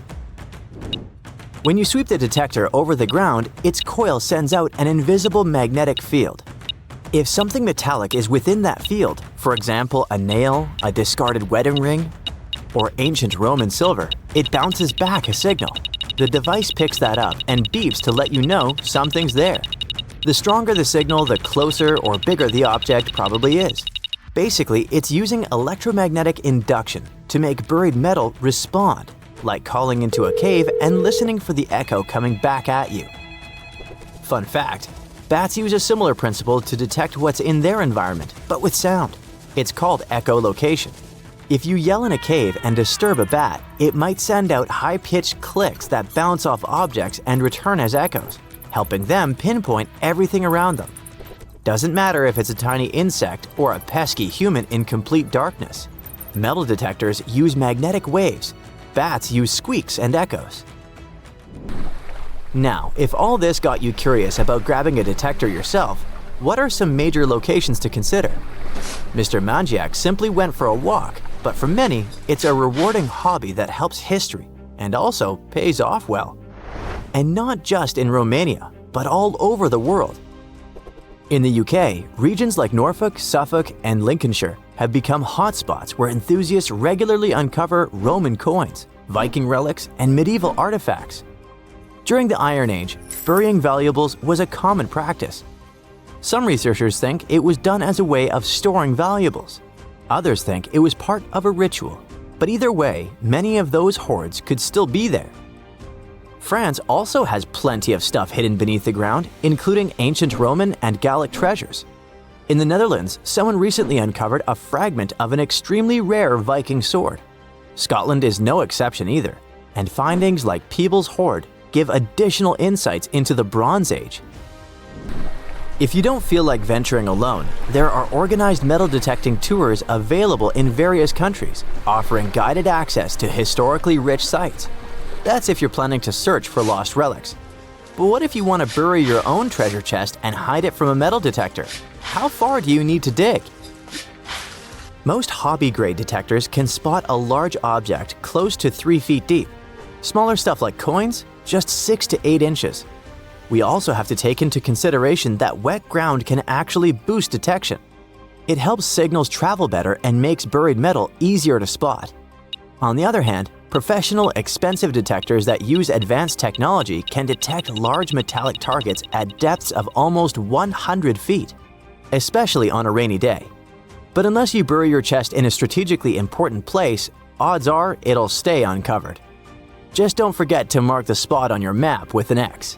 When you sweep the detector over the ground, its coil sends out an invisible magnetic field. If something metallic is within that field, for example a nail, a discarded wedding ring, or ancient Roman silver, It bounces back a signal. The device picks that up and beeps to let you know something's there. The stronger the signal, the closer or bigger the object probably is. Basically, it's using electromagnetic induction to make buried metal respond, like calling into a cave and listening for the echo coming back at you. Fun fact, bats use a similar principle to detect what's in their environment, but with sound. It's called echolocation. If you yell in a cave and disturb a bat, it might send out high-pitched clicks that bounce off objects and return as echoes, helping them pinpoint everything around them. Doesn't matter if it's a tiny insect or a pesky human in complete darkness. Metal detectors use magnetic waves. Bats use squeaks and echoes. Now, if all this got you curious about grabbing a detector yourself, what are some major locations to consider? Mr. Mangiak simply went for a walk, but for many, it's a rewarding hobby that helps history and also pays off well. And not just in Romania, but all over the world. In the UK, regions like Norfolk, Suffolk, and Lincolnshire have become hotspots where enthusiasts regularly uncover Roman coins, Viking relics, and medieval artifacts. During the Iron Age, burying valuables was a common practice. Some researchers think it was done as a way of storing valuables. Others think it was part of a ritual. But either way, many of those hoards could still be there. France also has plenty of stuff hidden beneath the ground, including ancient Roman and Gallic treasures. In the Netherlands, someone recently uncovered a fragment of an extremely rare Viking sword. Scotland is no exception either, and findings like Peebles' hoard give additional insights into the Bronze Age. If you don't feel like venturing alone, there are organized metal detecting tours available in various countries, offering guided access to historically rich sites. That's if you're planning to search for lost relics. But what if you want to bury your own treasure chest and hide it from a metal detector? How far do you need to dig? Most hobby-grade detectors can spot a large object close to 3 feet deep. Smaller stuff like coins, just 6 to 8 inches. We also have to take into consideration that wet ground can actually boost detection. It helps signals travel better and makes buried metal easier to spot. On the other hand, professional, expensive detectors that use advanced technology can detect large metallic targets at depths of almost 100 feet, especially on a rainy day. But unless you bury your chest in a strategically important place, odds are it'll stay uncovered. Just don't forget to mark the spot on your map with an X.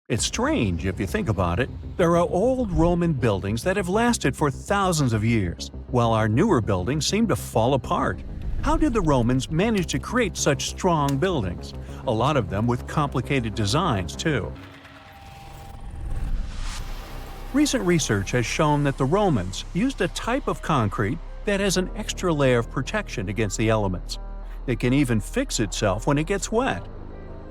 It's strange if you think about it. There are old Roman buildings that have lasted for thousands of years, while our newer buildings seem to fall apart. How did the Romans manage to create such strong buildings? A lot of them with complicated designs, too. Recent research has shown that the Romans used a type of concrete that has an extra layer of protection against the elements. It can even fix itself when it gets wet.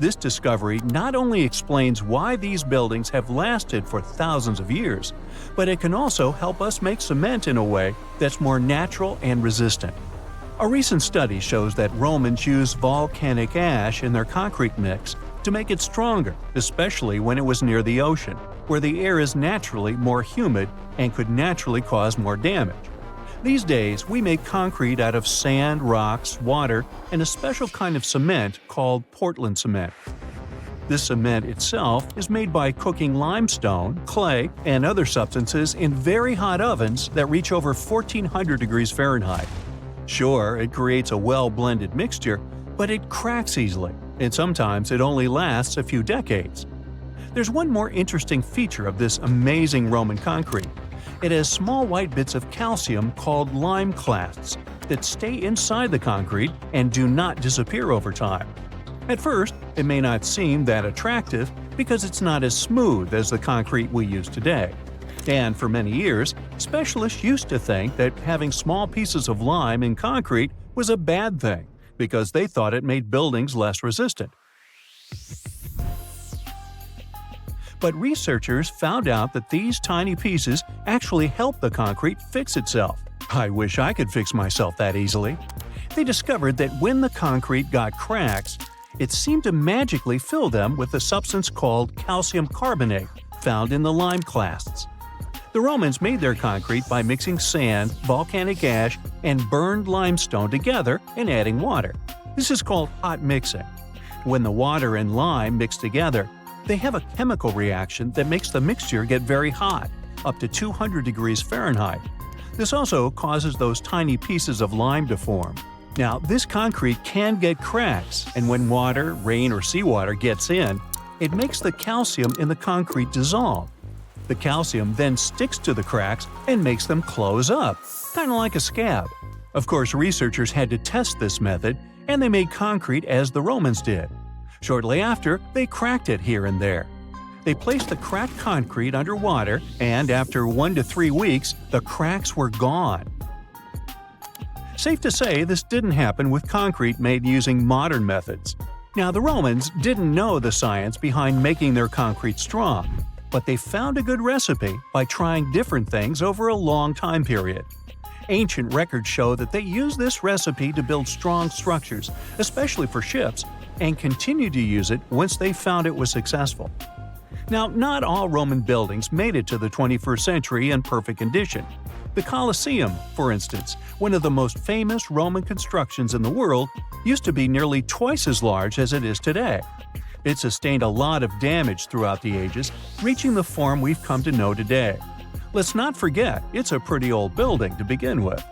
This discovery not only explains why these buildings have lasted for thousands of years, but it can also help us make cement in a way that's more natural and resistant. A recent study shows that Romans used volcanic ash in their concrete mix to make it stronger, especially when it was near the ocean, where the air is naturally more humid and could naturally cause more damage. These days, we make concrete out of sand, rocks, water, and a special kind of cement called Portland cement. This cement itself is made by cooking limestone, clay, and other substances in very hot ovens that reach over 1400 degrees Fahrenheit. Sure, it creates a well-blended mixture, but it cracks easily, and sometimes it only lasts a few decades. There's one more interesting feature of this amazing Roman concrete. It has small white bits of calcium called lime clasts that stay inside the concrete and do not disappear over time. At first, it may not seem that attractive because it's not as smooth as the concrete we use today. And for many years, specialists used to think that having small pieces of lime in concrete was a bad thing because they thought it made buildings less resistant. But researchers found out that these tiny pieces actually help the concrete fix itself. I wish I could fix myself that easily. They discovered that when the concrete got cracks, it seemed to magically fill them with a substance called calcium carbonate found in the lime clasts. The Romans made their concrete by mixing sand, volcanic ash, and burned limestone together and adding water. This is called hot mixing. When the water and lime mix together, they have a chemical reaction that makes the mixture get very hot, up to 200 degrees Fahrenheit. This also causes those tiny pieces of lime to form. Now, this concrete can get cracks, and when water, rain, or seawater gets in, it makes the calcium in the concrete dissolve. The calcium then sticks to the cracks and makes them close up, kind of like a scab. Of course, researchers had to test this method, and they made concrete as the Romans did. Shortly after, they cracked it here and there. They placed the cracked concrete under water, and after 1 to 3 weeks, the cracks were gone. Safe to say, this didn't happen with concrete made using modern methods. Now, the Romans didn't know the science behind making their concrete strong, but they found a good recipe by trying different things over a long time period. Ancient records show that they used this recipe to build strong structures, especially for ships, and continued to use it once they found it was successful. Now, not all Roman buildings made it to the 21st century in perfect condition. The Colosseum, for instance, one of the most famous Roman constructions in the world, used to be nearly twice as large as it is today. It sustained a lot of damage throughout the ages, reaching the form we've come to know today. Let's not forget, it's a pretty old building to begin with.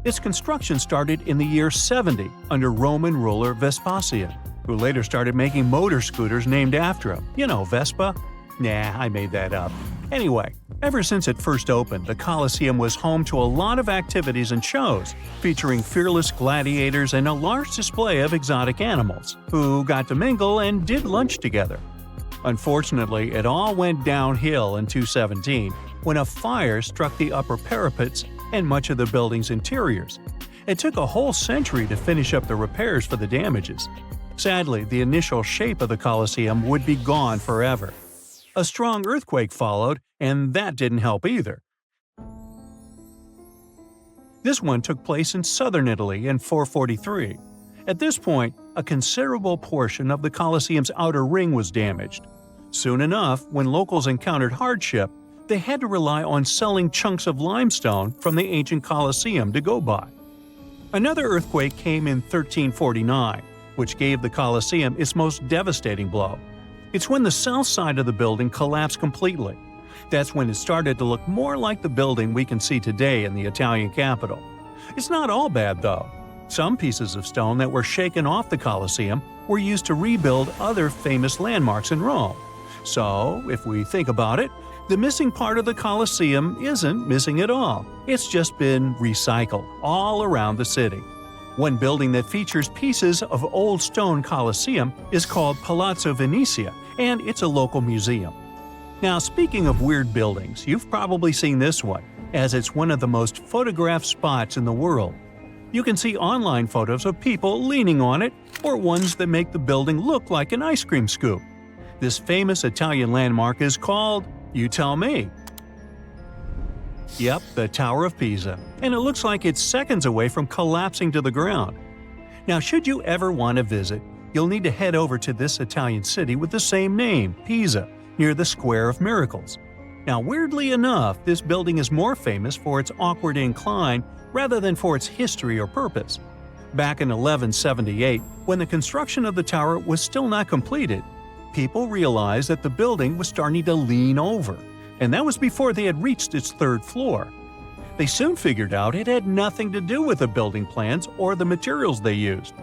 Its construction started in the year 70 under Roman ruler Vespasian, who later started making motor scooters named after him. You know, Vespa? Nah, I made that up. Anyway, ever since it first opened, the Colosseum was home to a lot of activities and shows, featuring fearless gladiators and a large display of exotic animals, who got to mingle and did lunch together. Unfortunately, it all went downhill in 217 when a fire struck the upper parapets and much of the building's interiors. It took a whole century to finish up the repairs for the damages. Sadly, the initial shape of the Colosseum would be gone forever. A strong earthquake followed, and that didn't help either. This one took place in southern Italy in 443. At this point, a considerable portion of the Colosseum's outer ring was damaged. Soon enough, when locals encountered hardship, they had to rely on selling chunks of limestone from the ancient Colosseum to go by. Another earthquake came in 1349, which gave the Colosseum its most devastating blow. It's when the south side of the building collapsed completely. That's when it started to look more like the building we can see today in the Italian capital. It's not all bad, though. Some pieces of stone that were shaken off the Colosseum were used to rebuild other famous landmarks in Rome. So, if we think about it, the missing part of the Colosseum isn't missing at all. It's just been recycled all around the city. One building that features pieces of old stone Colosseum is called Palazzo Venezia, and it's a local museum. Now, speaking of weird buildings, you've probably seen this one, as it's one of the most photographed spots in the world. You can see online photos of people leaning on it, or ones that make the building look like an ice cream scoop. This famous Italian landmark is called, you tell me. Yep, the Tower of Pisa, and it looks like it's seconds away from collapsing to the ground. Now, should you ever want to visit, you'll need to head over to this Italian city with the same name, Pisa, near the Square of Miracles. Now, weirdly enough, this building is more famous for its awkward incline rather than for its history or purpose. Back in 1178, when the construction of the tower was still not completed, people realized that the building was starting to lean over, and that was before they had reached its third floor. They soon figured out it had nothing to do with the building plans or the materials they used.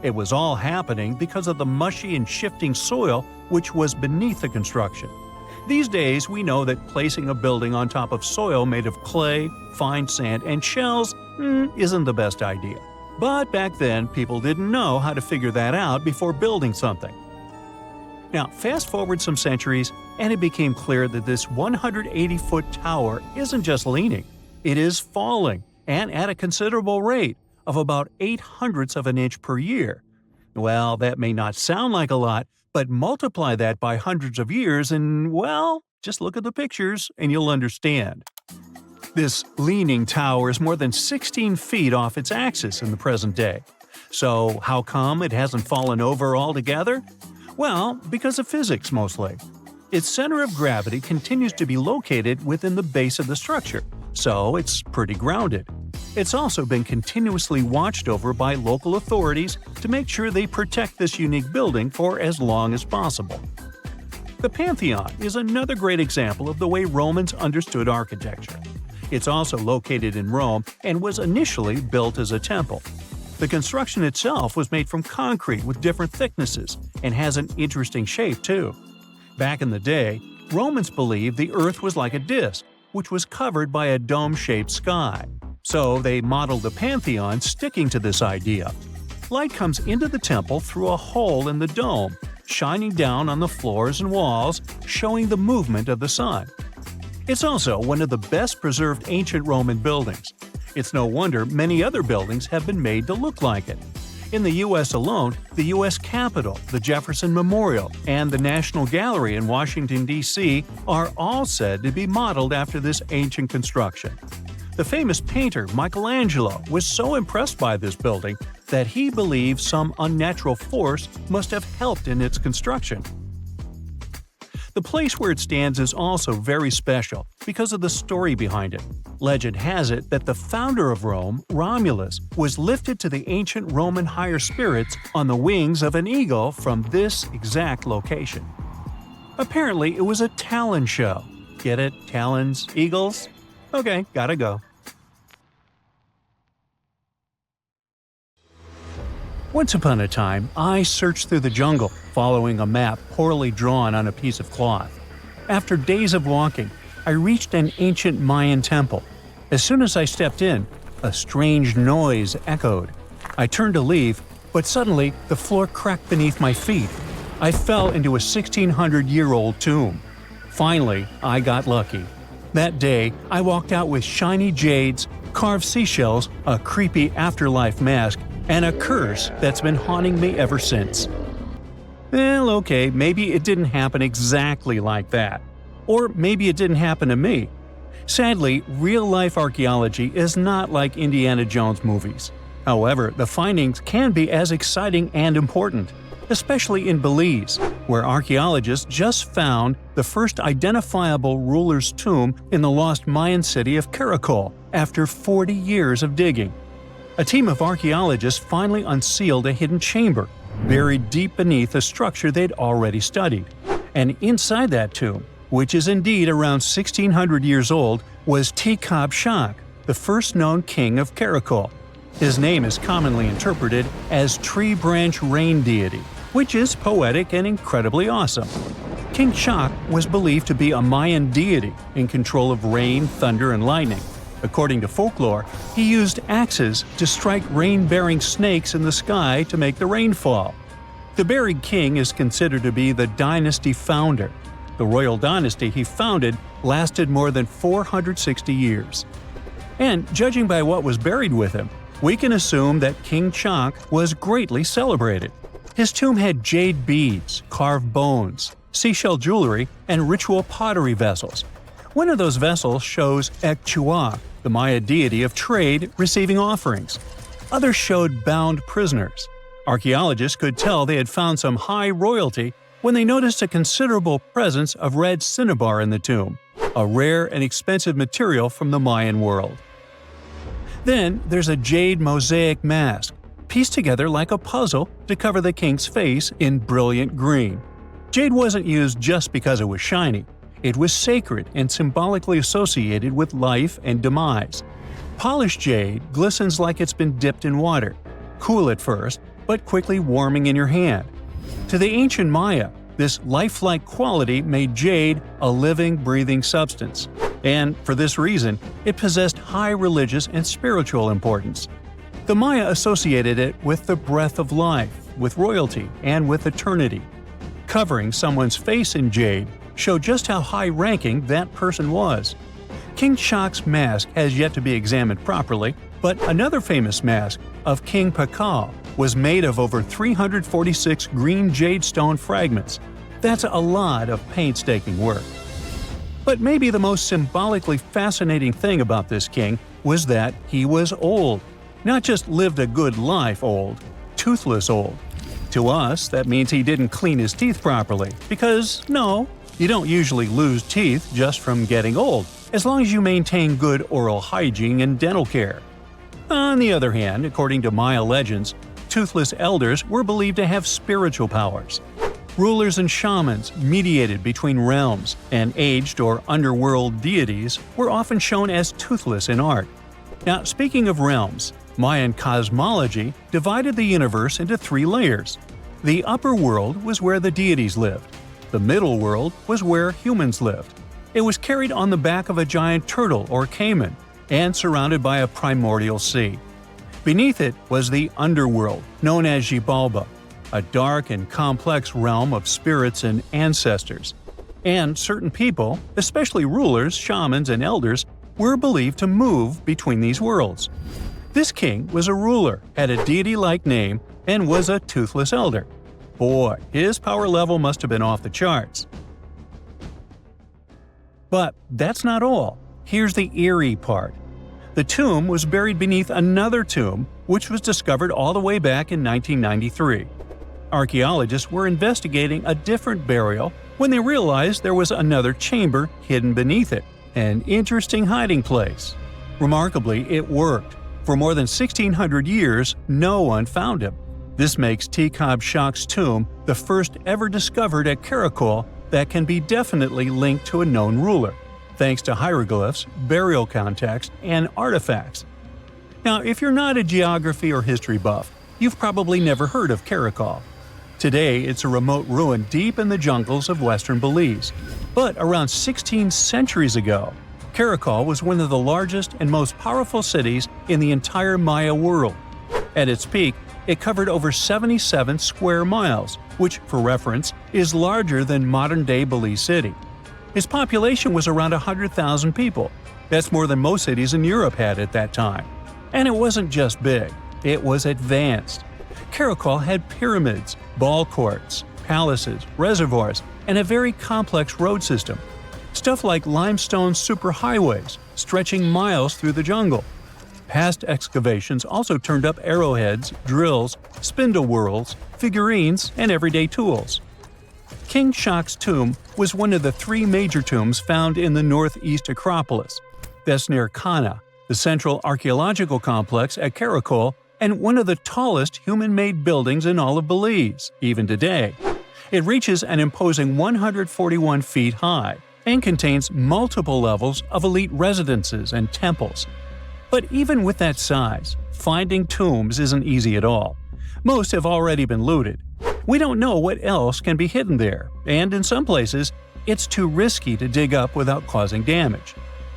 It was all happening because of the mushy and shifting soil which was beneath the construction. These days, we know that placing a building on top of soil made of clay, fine sand, and shells isn't the best idea. But back then, people didn't know how to figure that out before building something. Now, fast forward some centuries, and it became clear that this 180-foot tower isn't just leaning, it is falling, and at a considerable rate of about 0.08 of an inch per year. Well, that may not sound like a lot, but multiply that by hundreds of years and, well, just look at the pictures and you'll understand. This leaning tower is more than 16 feet off its axis in the present day. So how come it hasn't fallen over altogether? Well, because of physics mostly. Its center of gravity continues to be located within the base of the structure, so it's pretty grounded. It's also been continuously watched over by local authorities to make sure they protect this unique building for as long as possible. The Pantheon is another great example of the way Romans understood architecture. It's also located in Rome and was initially built as a temple. The construction itself was made from concrete with different thicknesses and has an interesting shape too. Back in the day, Romans believed the Earth was like a disc, which was covered by a dome-shaped sky. So they modeled the Pantheon sticking to this idea. Light comes into the temple through a hole in the dome, shining down on the floors and walls, showing the movement of the sun. It's also one of the best-preserved ancient Roman buildings. It's no wonder many other buildings have been made to look like it. In the U.S. alone, the U.S. Capitol, the Jefferson Memorial, and the National Gallery in Washington, D.C. are all said to be modeled after this ancient construction. The famous painter Michelangelo was so impressed by this building that he believes some unnatural force must have helped in its construction. The place where it stands is also very special because of the story behind it. Legend has it that the founder of Rome, Romulus, was lifted to the ancient Roman higher spirits on the wings of an eagle from this exact location. Apparently, it was a talon show. Get it? Talons? Eagles? Okay, gotta go. Once upon a time, I searched through the jungle, following a map poorly drawn on a piece of cloth. After days of walking, I reached an ancient Mayan temple. As soon as I stepped in, a strange noise echoed. I turned to leave, but suddenly the floor cracked beneath my feet. I fell into a 1,600-year-old tomb. Finally, I got lucky. That day, I walked out with shiny jades, carved seashells, a creepy afterlife mask, and a curse that's been haunting me ever since. Well, okay, maybe it didn't happen exactly like that. Or maybe it didn't happen to me. Sadly, real-life archaeology is not like Indiana Jones movies. However, the findings can be as exciting and important, especially in Belize, where archaeologists just found the first identifiable ruler's tomb in the lost Mayan city of Caracal after 40 years of digging. A team of archaeologists finally unsealed a hidden chamber, buried deep beneath a structure they'd already studied. And inside that tomb, which is indeed around 1,600 years old, was Tikab Shak, the first known king of Caracal. His name is commonly interpreted as Tree Branch Rain Deity, which is poetic and incredibly awesome. King Shak was believed to be a Mayan deity in control of rain, thunder, and lightning. According to folklore, he used axes to strike rain-bearing snakes in the sky to make the rain fall. The buried king is considered to be the dynasty founder. The royal dynasty he founded lasted more than 460 years. And judging by what was buried with him, we can assume that King Shak was greatly celebrated. His tomb had jade beads, carved bones, seashell jewelry, and ritual pottery vessels. One of those vessels shows Epecuen, the Maya deity of trade, receiving offerings. Others showed bound prisoners. Archaeologists could tell they had found some high royalty when they noticed a considerable presence of red cinnabar in the tomb, a rare and expensive material from the Mayan world. Then there's a jade mosaic mask, pieced together like a puzzle to cover the king's face in brilliant green. Jade wasn't used just because it was shiny. It was sacred and symbolically associated with life and demise. Polished jade glistens like it's been dipped in water, cool at first, but quickly warming in your hand. To the ancient Maya, this lifelike quality made jade a living, breathing substance. And for this reason, it possessed high religious and spiritual importance. The Maya associated it with the breath of life, with royalty, and with eternity. Covering someone's face in jade showed just how high-ranking that person was. King Shak's mask has yet to be examined properly, but another famous mask of King Pakal was made of over 346 green jade stone fragments. That's a lot of painstaking work. But maybe the most symbolically fascinating thing about this king was that he was old. Not just lived a good life old, toothless old. To us, that means he didn't clean his teeth properly, because, no, You don't usually lose teeth just from getting old, as long as you maintain good oral hygiene and dental care. On the other hand, according to Maya legends, toothless elders were believed to have spiritual powers. Rulers and shamans mediated between realms, and aged or underworld deities were often shown as toothless in art. Now, speaking of realms, Mayan cosmology divided the universe into 3 layers. The upper world was where the deities lived. The middle world was where humans lived. It was carried on the back of a giant turtle or caiman, and surrounded by a primordial sea. Beneath it was the underworld, known as Xibalba, a dark and complex realm of spirits and ancestors. And certain people, especially rulers, shamans, and elders, were believed to move between these worlds. This king was a ruler, had a deity-like name, and was a toothless elder. Boy, his power level must have been off the charts. But that's not all. Here's the eerie part. The tomb was buried beneath another tomb, which was discovered all the way back in 1993. Archaeologists were investigating a different burial when they realized there was another chamber hidden beneath it, an interesting hiding place. Remarkably, it worked. For more than 1,600 years, no one found him. This makes Tekhab Shak's tomb the first ever discovered at Craco that can be definitely linked to a known ruler, thanks to hieroglyphs, burial context, and artifacts. Now, if you're not a geography or history buff, you've probably never heard of Caracal. Today, it's a remote ruin deep in the jungles of western Belize. But around 16 centuries ago, Caracal was one of the largest and most powerful cities in the entire Maya world. At its peak, it covered over 77 square miles, which, for reference, is larger than modern-day Belize City. Its population was around 100,000 people. That's more than most cities in Europe had at that time. And it wasn't just big, it was advanced. Caracal had pyramids, ball courts, palaces, reservoirs, and a very complex road system. Stuff like limestone superhighways stretching miles through the jungle. Past excavations also turned up arrowheads, drills, spindle whorls, figurines, and everyday tools. King Shak's tomb was one of the 3 major tombs found in the northeast Acropolis. That's near Kana, the central archaeological complex at Caracal, and one of the tallest human-made buildings in all of Belize, even today. It reaches an imposing 141 feet high and contains multiple levels of elite residences and temples. But even with that size, finding tombs isn't easy at all. Most have already been looted. We don't know what else can be hidden there, and in some places, it's too risky to dig up without causing damage.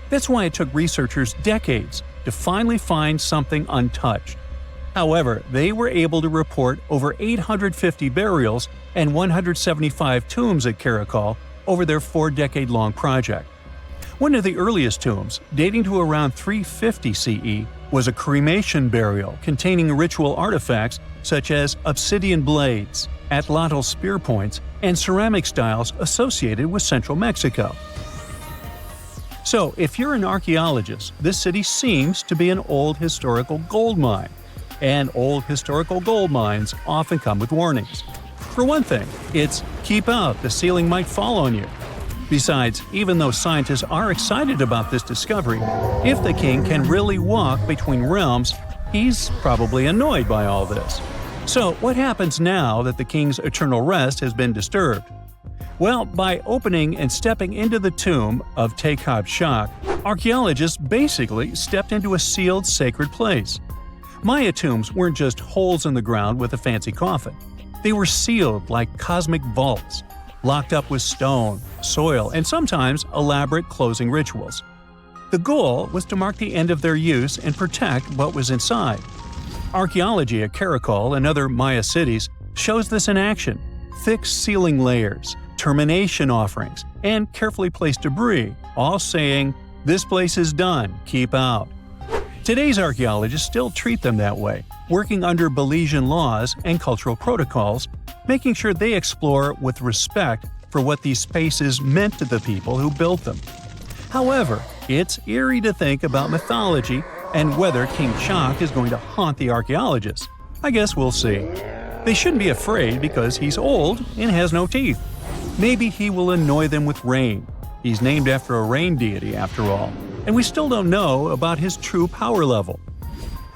That's why it took researchers decades to finally find something untouched. However, they were able to report over 850 burials and 175 tombs at Caracal over their 4-decade-long project. One of the earliest tombs, dating to around 350 CE, was a cremation burial containing ritual artifacts such as obsidian blades, atlatl spear points, and ceramic styles associated with central Mexico. So, if you're an archaeologist, this city seems to be an old historical gold mine. And old historical gold mines often come with warnings. For one thing, it's keep out, the ceiling might fall on you. Besides, even though scientists are excited about this discovery, if the king can really walk between realms, he's probably annoyed by all this. So what happens now that the king's eternal rest has been disturbed? Well, by opening and stepping into the tomb of Tekhab Shak, archaeologists basically stepped into a sealed sacred place. Maya tombs weren't just holes in the ground with a fancy coffin. They were sealed like cosmic vaults, locked up with stone, soil, and sometimes elaborate closing rituals. The goal was to mark the end of their use and protect what was inside. Archaeology at Caracal and other Maya cities shows this in action. Thick ceiling layers, termination offerings, and carefully placed debris, all saying, "This place is done, keep out." Today's archaeologists still treat them that way, working under Belizean laws and cultural protocols, making sure they explore with respect for what these spaces meant to the people who built them. However, it's eerie to think about mythology and whether King Shak is going to haunt the archaeologists. I guess we'll see. They shouldn't be afraid because he's old and has no teeth. Maybe he will annoy them with rain. He's named after a rain deity, after all, and we still don't know about his true power level.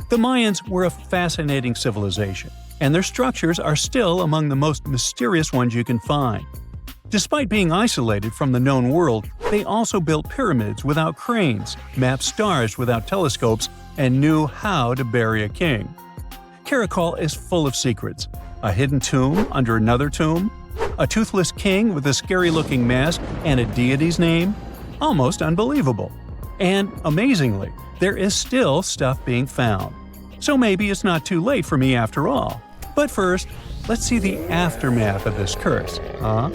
The Mayans were a fascinating civilization, and their structures are still among the most mysterious ones you can find. Despite being isolated from the known world, they also built pyramids without cranes, mapped stars without telescopes, and knew how to bury a king. Caracal is full of secrets. A hidden tomb under another tomb, a toothless king with a scary-looking mask and a deity's name. Almost unbelievable. And, amazingly, there is still stuff being found. So maybe it's not too late for me after all. But first, let's see the aftermath of this curse, huh?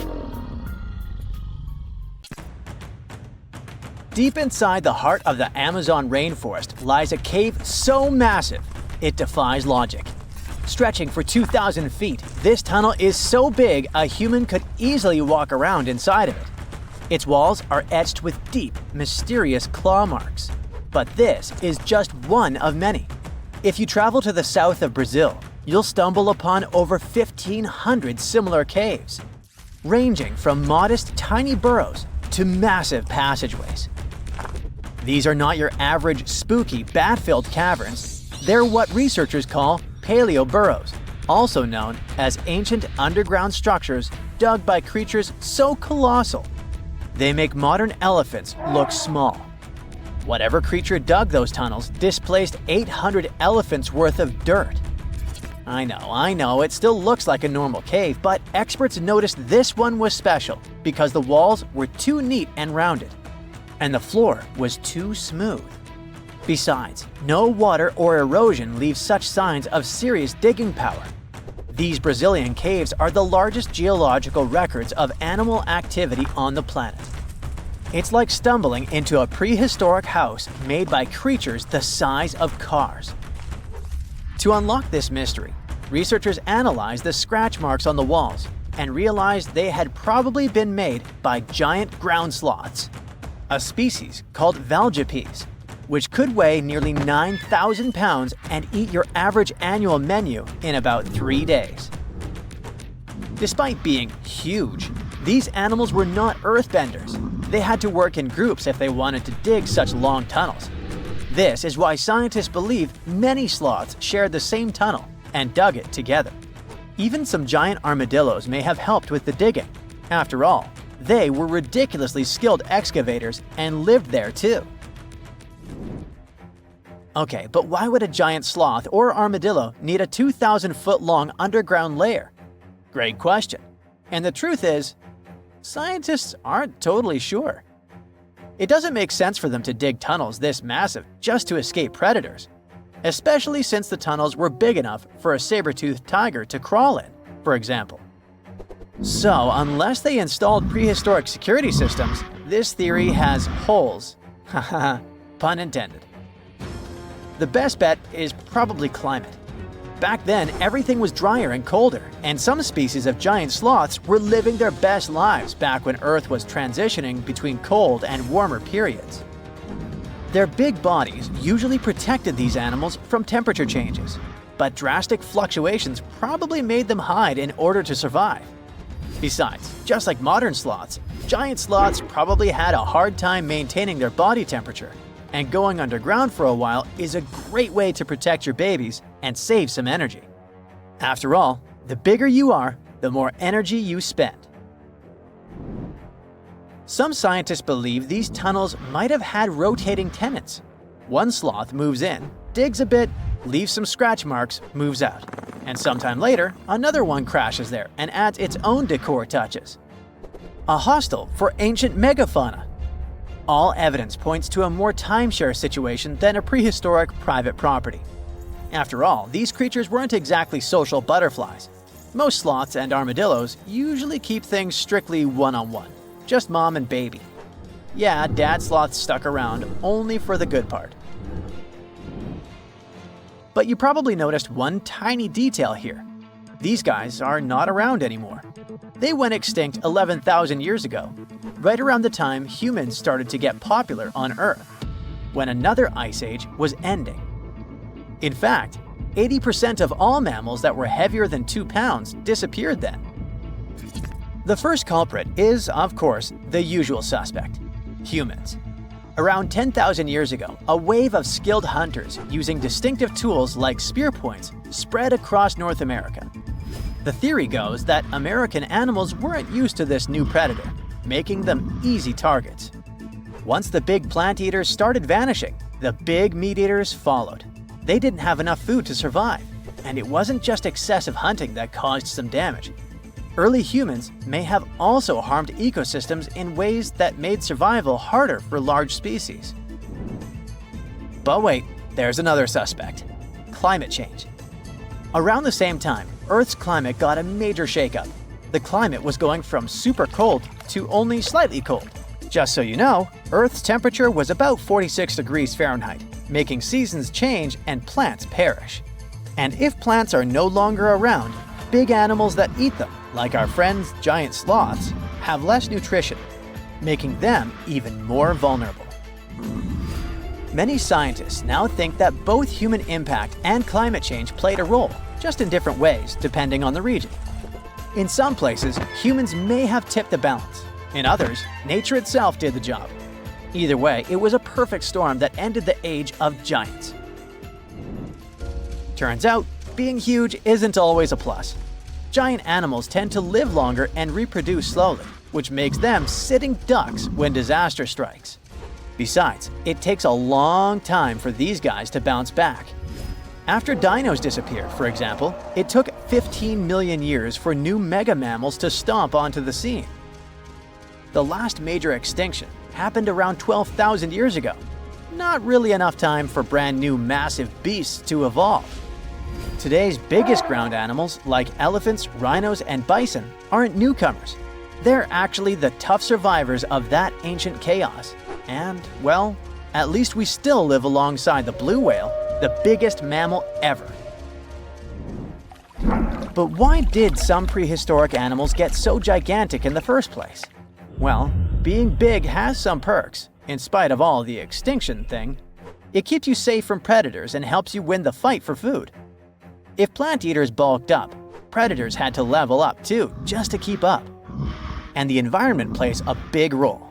Deep inside the heart of the Amazon rainforest lies a cave so massive it defies logic. Stretching for 2,000 feet, this tunnel is so big a human could easily walk around inside of it. Its walls are etched with deep, mysterious claw marks. But this is just one of many. If you travel to the south of Brazil, you'll stumble upon over 1,500 similar caves, ranging from modest tiny burrows to massive passageways. These are not your average spooky, bat-filled caverns. They're what researchers call paleo burrows, also known as ancient underground structures dug by creatures so colossal they make modern elephants look small. Whatever creature dug those tunnels displaced 800 elephants worth of dirt. I know, it still looks like a normal cave, but experts noticed this one was special because the walls were too neat and rounded, and the floor was too smooth. Besides, no water or erosion leaves such signs of serious digging power. These Brazilian caves are the largest geological records of animal activity on the planet. It's like stumbling into a prehistoric house made by creatures the size of cars. To unlock this mystery, researchers analyzed the scratch marks on the walls and realized they had probably been made by giant ground sloths, a species called valgipes, which could weigh nearly 9,000 pounds and eat your average annual menu in about 3 days. Despite being huge, these animals were not earthbenders. They had to work in groups if they wanted to dig such long tunnels. This is why scientists believe many sloths shared the same tunnel and dug it together. Even some giant armadillos may have helped with the digging. After all, they were ridiculously skilled excavators and lived there too. Okay, but why would a giant sloth or armadillo need a 2,000-foot-long underground lair? Great question. And the truth is, scientists aren't totally sure. It doesn't make sense for them to dig tunnels this massive just to escape predators, especially since the tunnels were big enough for a saber-toothed tiger to crawl in, for example. So, unless they installed prehistoric security systems, this theory has holes. Haha, pun intended. The best bet is probably climate. Back then, everything was drier and colder, and some species of giant sloths were living their best lives back when Earth was transitioning between cold and warmer periods. Their big bodies usually protected these animals from temperature changes, but drastic fluctuations probably made them hide in order to survive. Besides, just like modern sloths, giant sloths probably had a hard time maintaining their body temperature, and going underground for a while is a great way to protect your babies and save some energy. After all, the bigger you are, the more energy you spend. Some scientists believe these tunnels might have had rotating tenants. One sloth moves in, digs a bit, leaves some scratch marks, moves out. And sometime later, another one crashes there and adds its own decor touches. A hostel for ancient megafauna. All evidence points to a more timeshare situation than a prehistoric private property. After all, these creatures weren't exactly social butterflies. Most sloths and armadillos usually keep things strictly one-on-one, just mom and baby. Yeah, dad sloth stuck around only for the good part. But you probably noticed one tiny detail here. These guys are not around anymore. They went extinct 11,000 years ago, right around the time humans started to get popular on Earth, when another ice age was ending. In fact, 80% of all mammals that were heavier than 2 pounds disappeared then. The first culprit is, of course, the usual suspect: humans. Around 10,000 years ago, a wave of skilled hunters using distinctive tools like spear points spread across North America. The theory goes that American animals weren't used to this new predator, making them easy targets. Once the big plant eaters started vanishing, the big meat eaters followed. They didn't have enough food to survive, and it wasn't just excessive hunting that caused some damage. Early humans may have also harmed ecosystems in ways that made survival harder for large species. But wait, there's another suspect: climate change. Around the same time, Earth's climate got a major shakeup. The climate was going from super cold to only slightly cold. Just so you know, Earth's temperature was about 46 degrees Fahrenheit, making seasons change and plants perish. And if plants are no longer around, big animals that eat them, like our friends giant sloths, have less nutrition, making them even more vulnerable. Many scientists now think that both human impact and climate change played a role, just in different ways depending on the region. In some places, humans may have tipped the balance. In others, nature itself did the job. Either way, it was a perfect storm that ended the age of giants. Turns out, being huge isn't always a plus. Giant animals tend to live longer and reproduce slowly, which makes them sitting ducks when disaster strikes. Besides, it takes a long time for these guys to bounce back. After dinos disappeared, for example, it took 15 million years for new mega mammals to stomp onto the scene. The last major extinction happened around 12,000 years ago. Not really enough time for brand new massive beasts to evolve. Today's biggest ground animals, like elephants, rhinos, and bison, aren't newcomers. They're actually the tough survivors of that ancient chaos. And, well, at least we still live alongside the blue whale, the biggest mammal ever. But why did some prehistoric animals get so gigantic in the first place? Well, being big has some perks, in spite of all the extinction thing. It keeps you safe from predators and helps you win the fight for food. If plant eaters bulked up, predators had to level up too, just to keep up. And the environment plays a big role.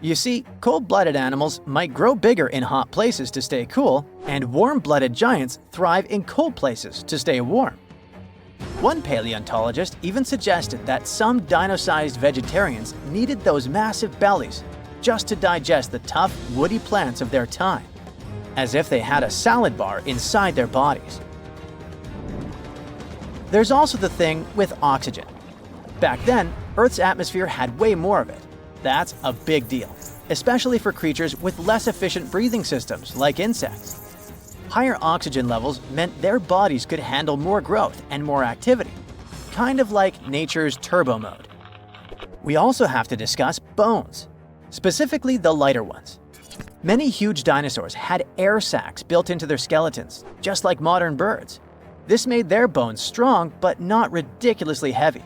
You see, cold-blooded animals might grow bigger in hot places to stay cool, and warm-blooded giants thrive in cold places to stay warm. One paleontologist even suggested that some dino-sized vegetarians needed those massive bellies just to digest the tough, woody plants of their time, as if they had a salad bar inside their bodies. There's also the thing with oxygen. Back then, Earth's atmosphere had way more of it. That's a big deal, especially for creatures with less efficient breathing systems like insects. Higher oxygen levels meant their bodies could handle more growth and more activity, kind of like nature's turbo mode. We also have to discuss bones, specifically the lighter ones. Many huge dinosaurs had air sacs built into their skeletons, just like modern birds. This made their bones strong but not ridiculously heavy,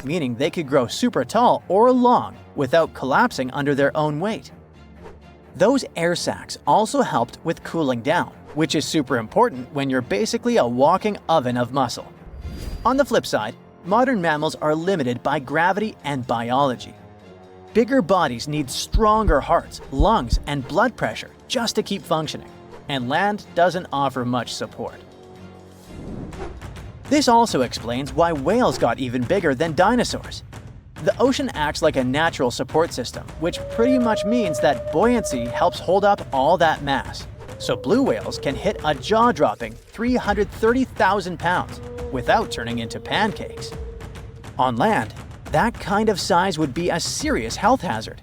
meaning they could grow super tall or long without collapsing under their own weight. Those air sacs also helped with cooling down, which is super important when you're basically a walking oven of muscle. On the flip side, modern mammals are limited by gravity and biology. Bigger bodies need stronger hearts, lungs, and blood pressure just to keep functioning, and land doesn't offer much support. This also explains why whales got even bigger than dinosaurs. The ocean acts like a natural support system, which pretty much means that buoyancy helps hold up all that mass. So blue whales can hit a jaw-dropping 330,000 pounds without turning into pancakes. On land, that kind of size would be a serious health hazard.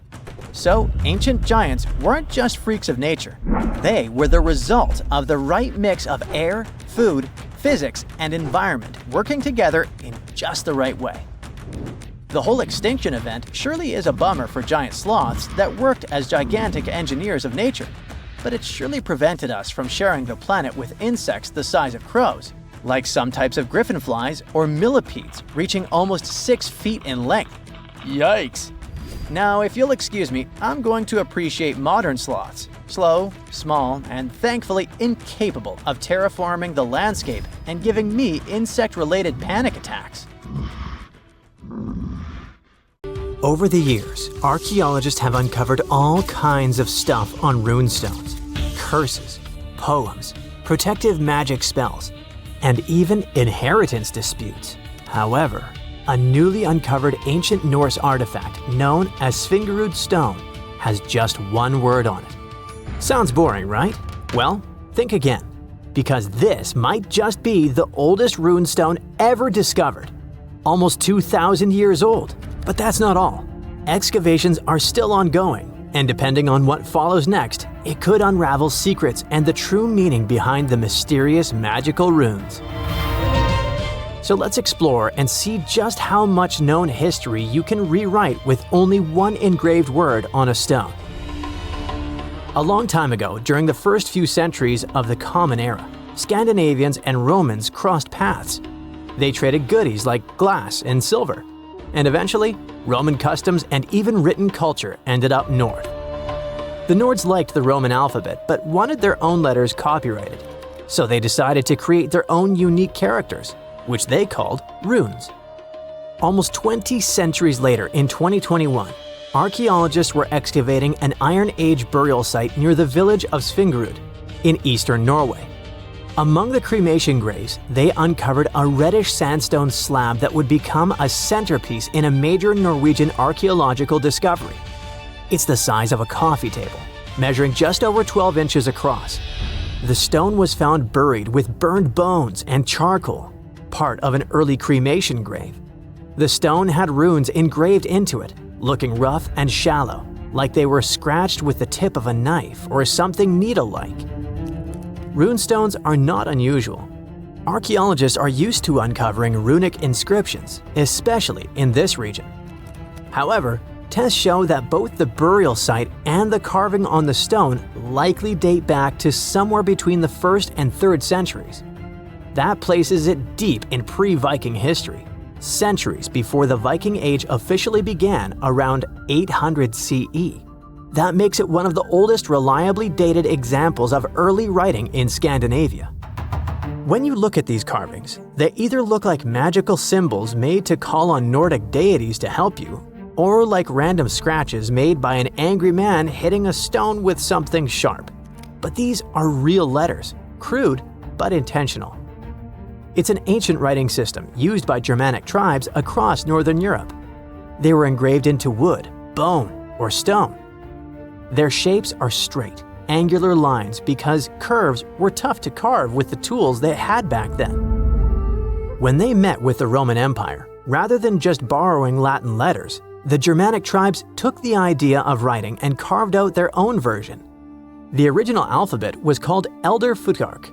So ancient giants weren't just freaks of nature. They were the result of the right mix of air, food, physics, and environment working together in just the right way. The whole extinction event surely is a bummer for giant sloths that worked as gigantic engineers of nature, but it surely prevented us from sharing the planet with insects the size of crows, like some types of griffinflies or millipedes reaching almost 6 feet in length. Yikes! Now, if you'll excuse me, I'm going to appreciate modern sloths, Slow, small, and thankfully incapable of terraforming the landscape and giving me insect-related panic attacks. Over the years, archaeologists have uncovered all kinds of stuff on runestones. Curses, poems, protective magic spells, and even inheritance disputes. However, a newly uncovered ancient Norse artifact known as Svingerud stone has just one word on it. Sounds boring, right? Well, think again, because this might just be the oldest runestone ever discovered. Almost 2,000 years old. But that's not all. Excavations are still ongoing, and depending on what follows next, it could unravel secrets and the true meaning behind the mysterious magical runes. So let's explore and see just how much known history you can rewrite with only one engraved word on a stone. A long time ago, during the first few centuries of the Common Era, Scandinavians and Romans crossed paths. They traded goodies like glass and silver. And eventually, Roman customs and even written culture ended up north. The Nords liked the Roman alphabet but wanted their own letters copyrighted, so they decided to create their own unique characters, which they called runes. Almost 20 centuries later, in 2021, archaeologists were excavating an Iron Age burial site near the village of Svingerud in eastern Norway. Among the cremation graves, they uncovered a reddish sandstone slab that would become a centerpiece in a major Norwegian archaeological discovery. It's the size of a coffee table, measuring just over 12 inches across. The stone was found buried with burned bones and charcoal, part of an early cremation grave. The stone had runes engraved into it, looking rough and shallow, like they were scratched with the tip of a knife or something needle-like. Runestones are not unusual. Archaeologists are used to uncovering runic inscriptions, especially in this region. However, tests show that both the burial site and the carving on the stone likely date back to somewhere between the 1st and 3rd centuries. That places it deep in pre-Viking history, centuries before the Viking Age officially began around 800 CE. That makes it one of the oldest reliably dated examples of early writing in Scandinavia. When you look at these carvings, they either look like magical symbols made to call on Nordic deities to help you, or like random scratches made by an angry man hitting a stone with something sharp. But these are real letters, crude but intentional. It's an ancient writing system used by Germanic tribes across Northern Europe. They were engraved into wood, bone, or stone. Their shapes are straight, angular lines because curves were tough to carve with the tools they had back then. When they met with the Roman Empire, rather than just borrowing Latin letters, the Germanic tribes took the idea of writing and carved out their own version. The original alphabet was called Elder Futhark.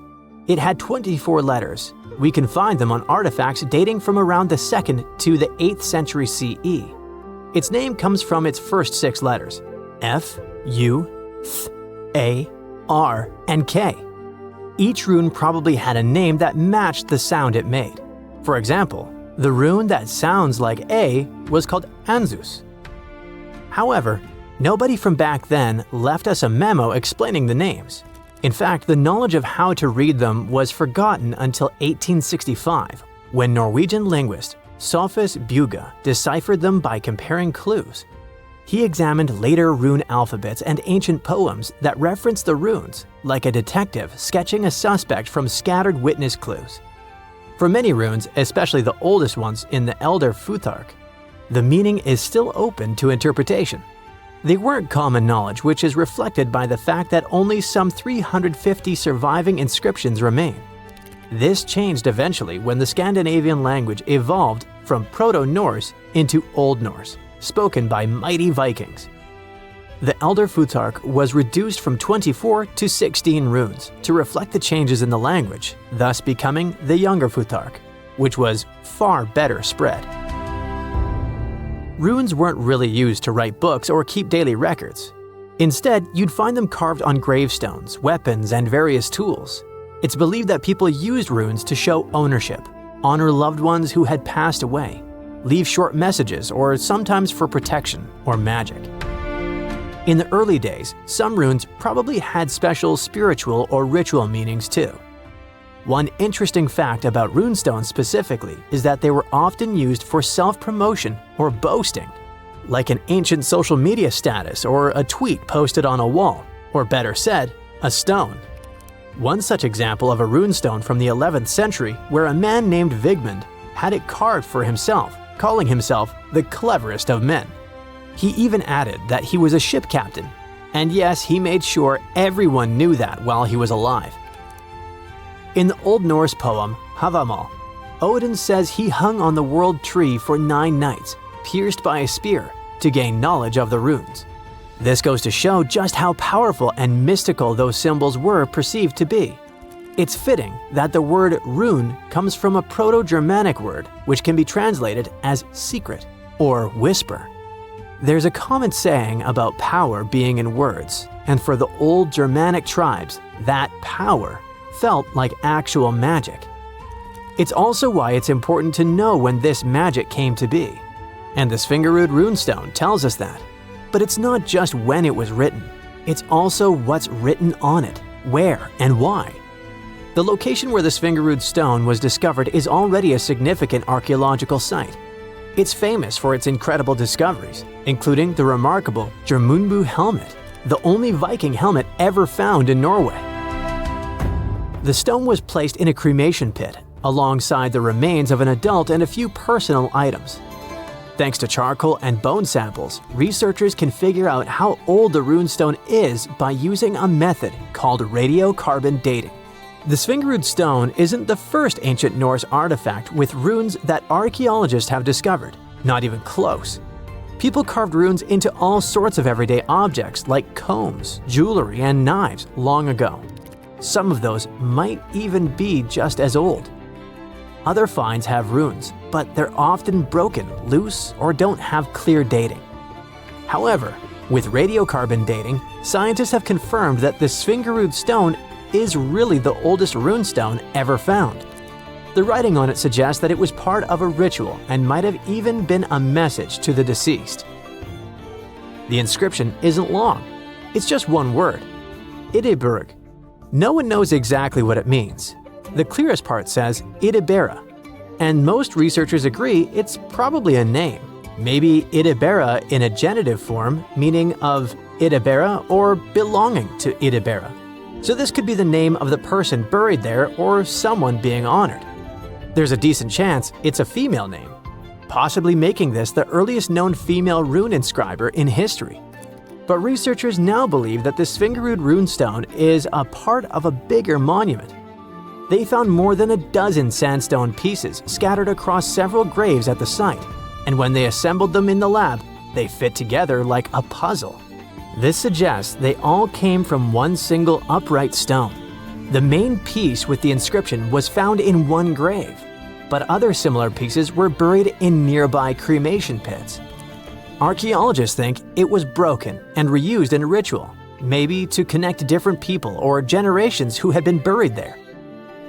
It had 24 letters. We can find them on artifacts dating from around the 2nd to the 8th century CE. Its name comes from its first 6 letters: F, U, Th, A, R, and K. Each rune probably had a name that matched the sound it made. For example, the rune that sounds like A was called Anzus. However, nobody from back then left us a memo explaining the names. In fact, the knowledge of how to read them was forgotten until 1865, when Norwegian linguist Sophus Bugge deciphered them by comparing clues. He examined later rune alphabets and ancient poems that referenced the runes, like a detective sketching a suspect from scattered witness clues. For many runes, especially the oldest ones in the Elder Futhark, the meaning is still open to interpretation. They weren't common knowledge, which is reflected by the fact that only some 350 surviving inscriptions remain. This changed eventually when the Scandinavian language evolved from Proto-Norse into Old Norse, spoken by mighty Vikings. The Elder Futhark was reduced from 24 to 16 runes to reflect the changes in the language, thus becoming the Younger Futhark, which was far better spread. Runes weren't really used to write books or keep daily records. Instead, you'd find them carved on gravestones, weapons, and various tools. It's believed that people used runes to show ownership, honor loved ones who had passed away, leave short messages, or sometimes for protection or magic. In the early days, some runes probably had special spiritual or ritual meanings too. One interesting fact about runestones specifically is that they were often used for self-promotion or boasting, like an ancient social media status or a tweet posted on a wall, or better said, a stone. One such example of a runestone from the 11th century where a man named Vigmund had it carved for himself, calling himself the cleverest of men. He even added that he was a ship captain, and yes, he made sure everyone knew that while he was alive. In the Old Norse poem Havamal, Odin says he hung on the world tree for 9 nights, pierced by a spear, to gain knowledge of the runes. This goes to show just how powerful and mystical those symbols were perceived to be. It's fitting that the word rune comes from a Proto-Germanic word which can be translated as secret or whisper. There's a common saying about power being in words, and for the old Germanic tribes, that power felt like actual magic. It's also why it's important to know when this magic came to be. And the Svingerud runestone tells us that. But it's not just when it was written, it's also what's written on it, where, and why. The location where the Svingerud stone was discovered is already a significant archaeological site. It's famous for its incredible discoveries, including the remarkable Jormunbu helmet, the only Viking helmet ever found in Norway. The stone was placed in a cremation pit, alongside the remains of an adult and a few personal items. Thanks to charcoal and bone samples, researchers can figure out how old the runestone is by using a method called radiocarbon dating. The Svingerud stone isn't the first ancient Norse artifact with runes that archaeologists have discovered, not even close. People carved runes into all sorts of everyday objects like combs, jewelry, and knives long ago. Some of those might even be just as old. Other finds have runes, but they're often broken, loose, or don't have clear dating. However, with radiocarbon dating, scientists have confirmed that the Svingerud stone is really the oldest runestone ever found. The writing on it suggests that it was part of a ritual and might have even been a message to the deceased. The inscription isn't long. It's just one word, Idiburg. No one knows exactly what it means. The clearest part says Idibera, and most researchers agree it's probably a name. Maybe Idibera in a genitive form, meaning of Idibera or belonging to Idibera. So this could be the name of the person buried there or someone being honored. There's a decent chance it's a female name, possibly making this the earliest known female rune inscriber in history. But researchers now believe that the Svingerud runestone is a part of a bigger monument. They found more than a dozen sandstone pieces scattered across several graves at the site, and when they assembled them in the lab, they fit together like a puzzle. This suggests they all came from one single upright stone. The main piece with the inscription was found in one grave, but other similar pieces were buried in nearby cremation pits. Archaeologists think it was broken and reused in a ritual, maybe to connect different people or generations who had been buried there.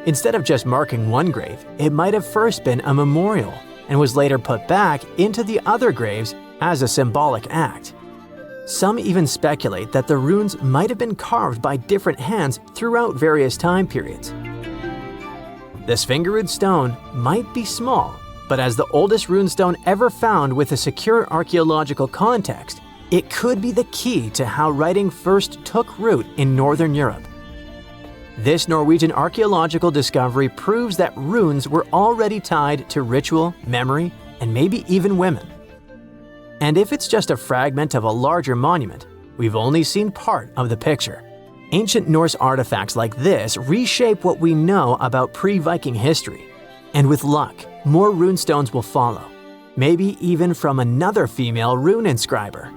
Instead of just marking one grave, it might have first been a memorial and was later put back into the other graves as a symbolic act. Some even speculate that the runes might have been carved by different hands throughout various time periods. The Svingerud stone might be small, but as the oldest runestone ever found with a secure archaeological context, it could be the key to how writing first took root in Northern Europe. This Norwegian archaeological discovery proves that runes were already tied to ritual, memory, and maybe even women. And if it's just a fragment of a larger monument, we've only seen part of the picture. Ancient Norse artifacts like this reshape what we know about pre-Viking history. And with luck, more runestones will follow, maybe even from another female rune inscriber.